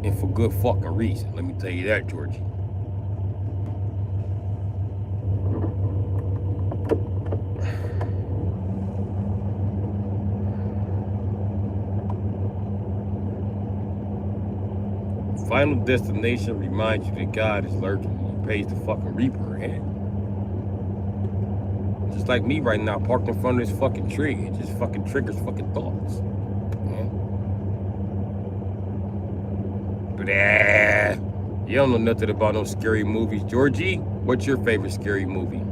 And for good fucking reason. Let me tell you that, Georgie. Final Destination reminds you that God is lurking and he pays the fucking reaper, eh? Just like me right now, parked in front of this fucking tree. It just fucking triggers fucking thoughts. Yeah. But you don't know nothing about no scary movies. Georgie, what's your favorite scary movie?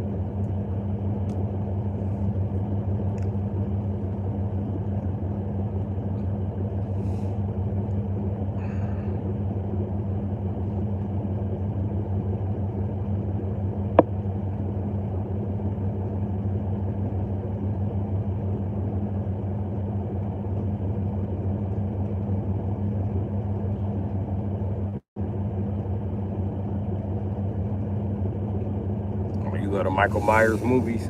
You go to Michael Myers movies?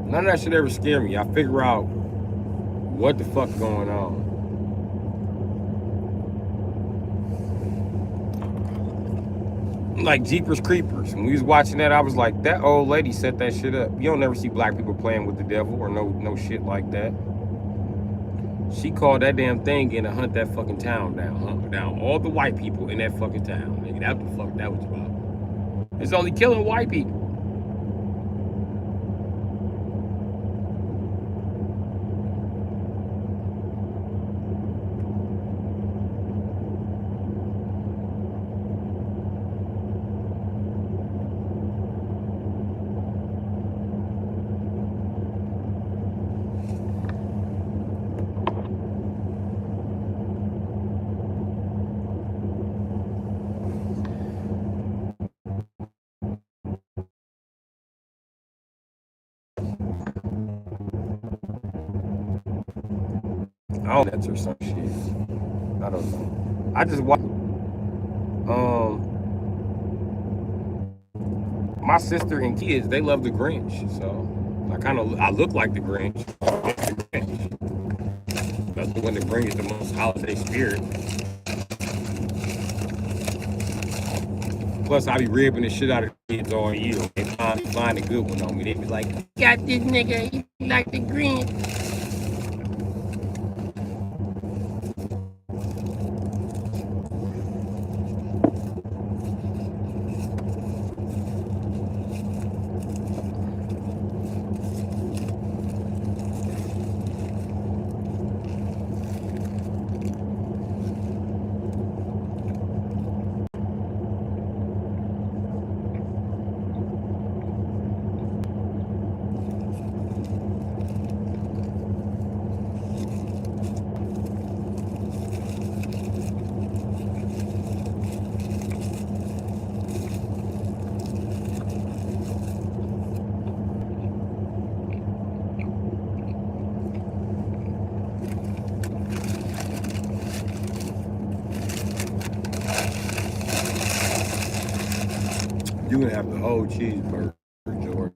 None of that shit ever scare me. I figure out what the fuck going on. Like Jeepers Creepers. When we was watching that, I was like, that old lady set that shit up. You don't never see black people playing with the devil or no shit like that. She called that damn thing in to hunt that fucking town down. Hunt down all the white people in that fucking town. Nigga, that's what the fuck that was about. It's only killing white people. I don't know, or some shit. I don't know. I just watch. My sister and kids, they love the Grinch, so I look like the Grinch. That's the one that brings the most holiday spirit. Plus, I be ribbing the shit out of kids all year. They find a good one on me. They be like, got this nigga, he like the Grinch. You can have the whole cheeseburger, George.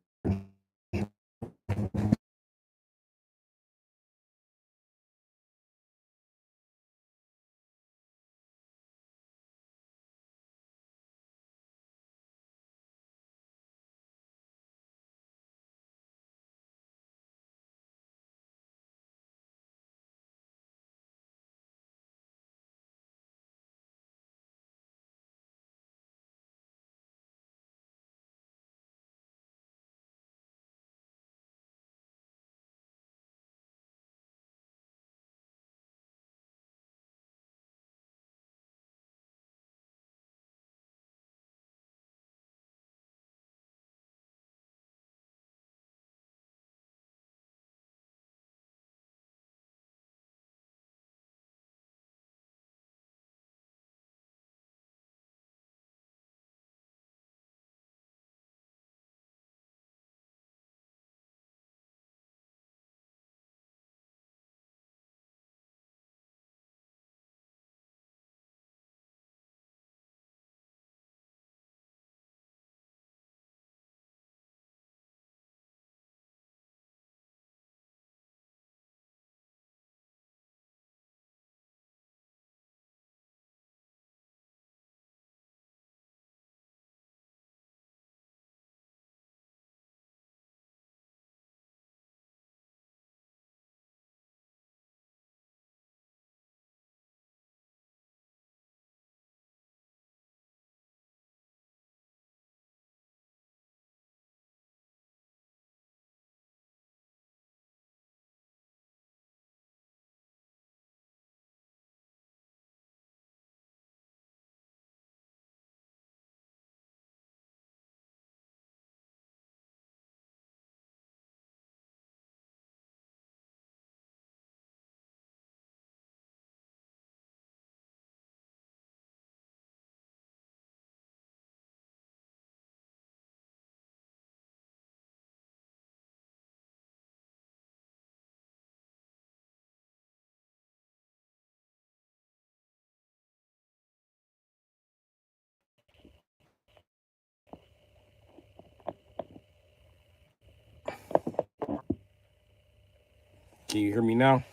Can you hear me now?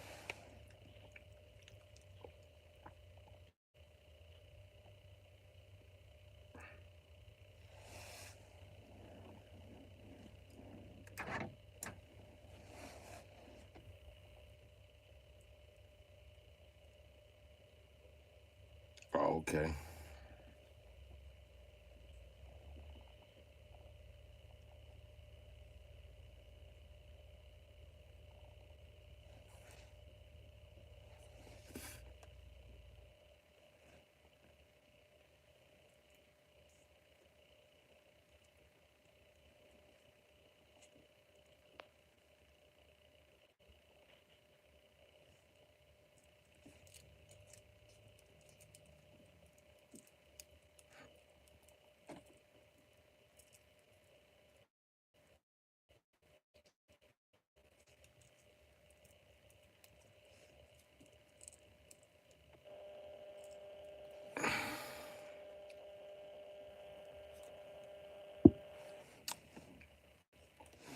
Oh, okay.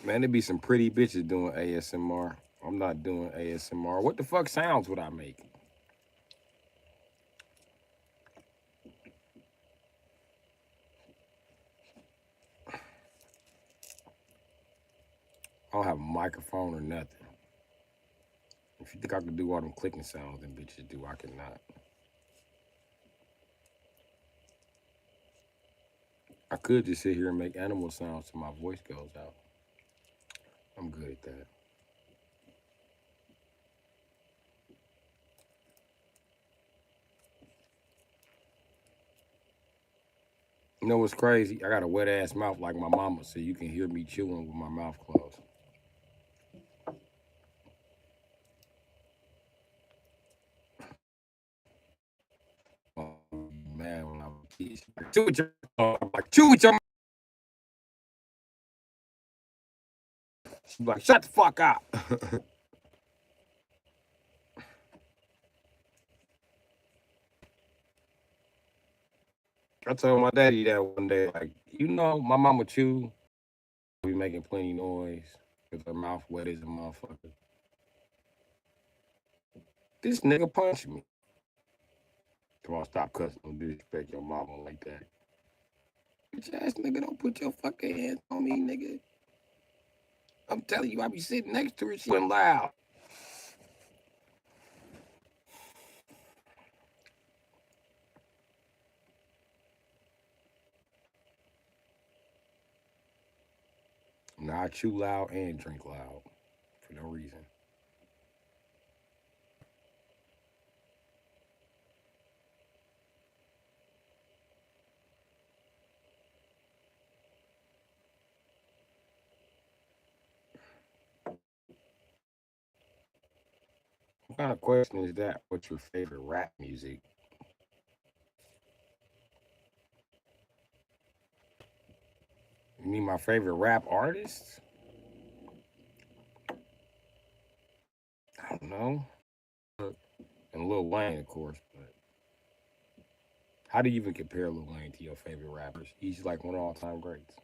Man, there be some pretty bitches doing ASMR. I'm not doing ASMR. What the fuck sounds would I make? I don't have a microphone or nothing. If you think I could do all them clicking sounds them bitches do, I cannot. I could just sit here and make animal sounds till my voice goes out. I'm good at that. You know what's crazy? I got a wet ass mouth like my mama, so you can hear me chewing with my mouth closed. Oh, man, when I was a kid, she's like, chew with your, I'm like, chew with your. She's like, shut the fuck up. I told my daddy that one day, like, my mama chew, be making plenty noise with her mouth wet as a motherfucker. This nigga punched me. Come on, stop cussing and disrespect your mama like that. Bitch ass nigga, don't put your fucking hands on me, nigga. I'm telling you, I be sitting next to her, she went loud. Nah, I chew loud and drink loud for no reason. What kind of question is that? What's your favorite rap music? You mean my favorite rap artist? I don't know. And Lil Wayne, of course, but how do you even compare Lil Wayne to your favorite rappers? He's like one of all-time greats.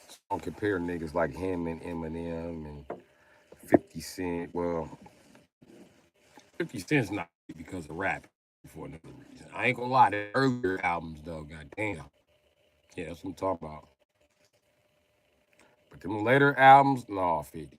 So don't compare niggas like him and Eminem and 50 Cent. Well, 50 Cent's not because of rap for another reason. I ain't gonna lie, the earlier albums though, goddamn. Yeah, that's what I'm talking about. But them later albums, no, 50.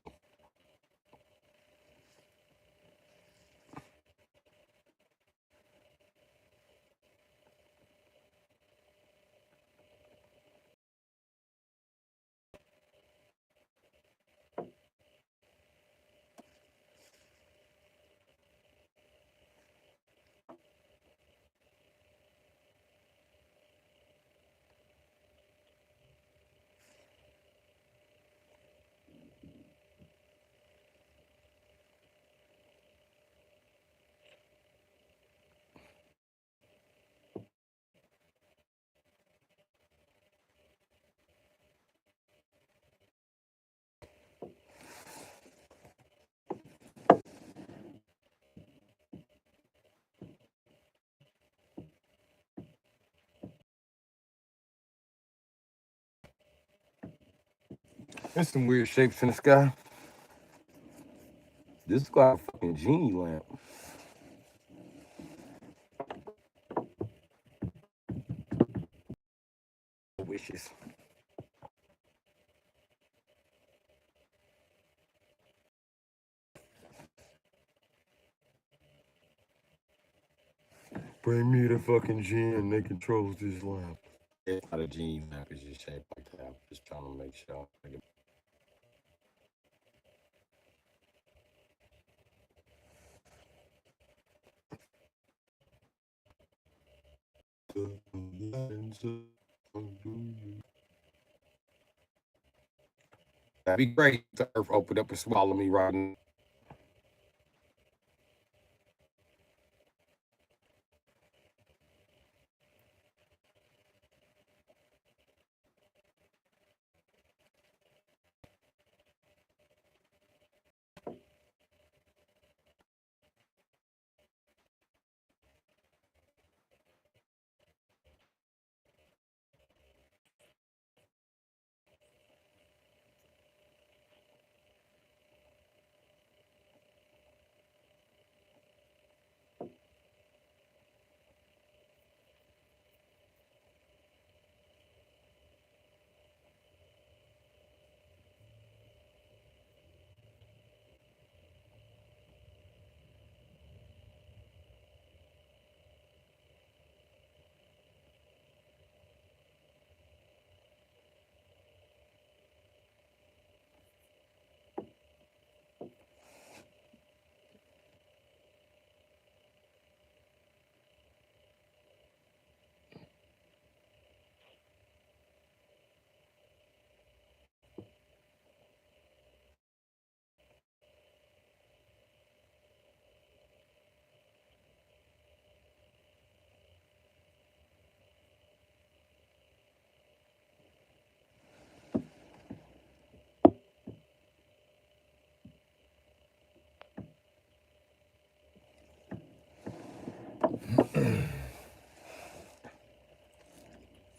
There's some weird shapes in the sky. This is like a fucking genie lamp. Wishes. Bring me the fucking genie that controls this lamp. It's not a genie lamp, it's just shaped like that. I'm just trying to make sure. That'd be great if the earth opened up and swallowed me right now.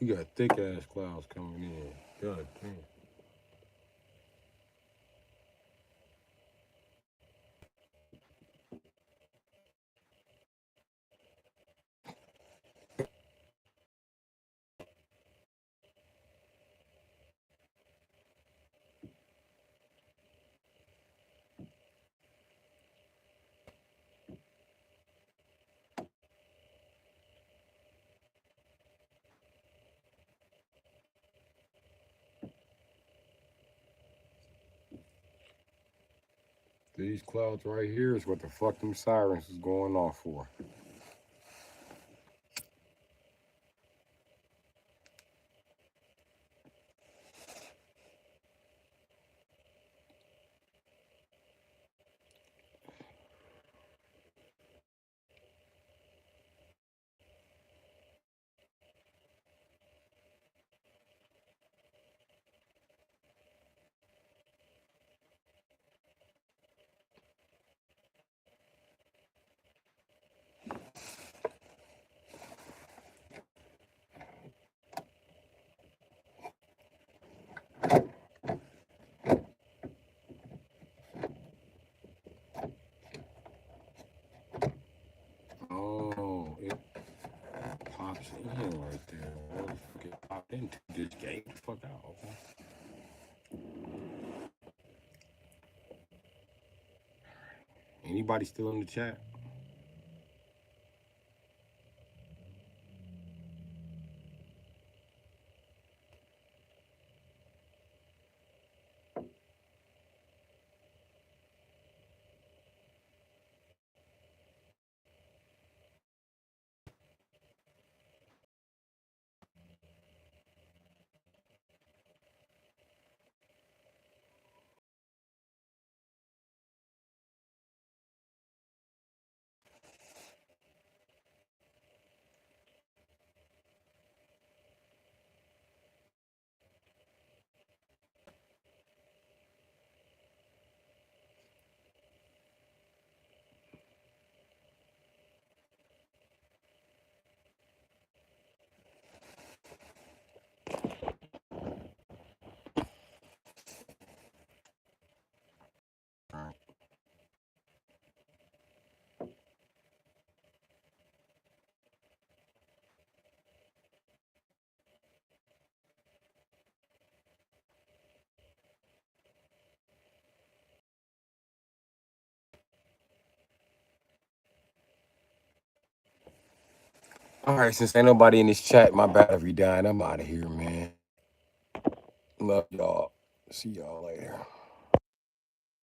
You got thick ass clouds coming in. God damn. These clouds right here is what the fuck them sirens is going off for. Oh, it pops in right there. What the fuck it popped into? Just game the fuck out. Okay. Anybody still in the chat? All right. All right, since ain't nobody in this chat, my battery died. I'm out of here, man. Love y'all. See y'all later.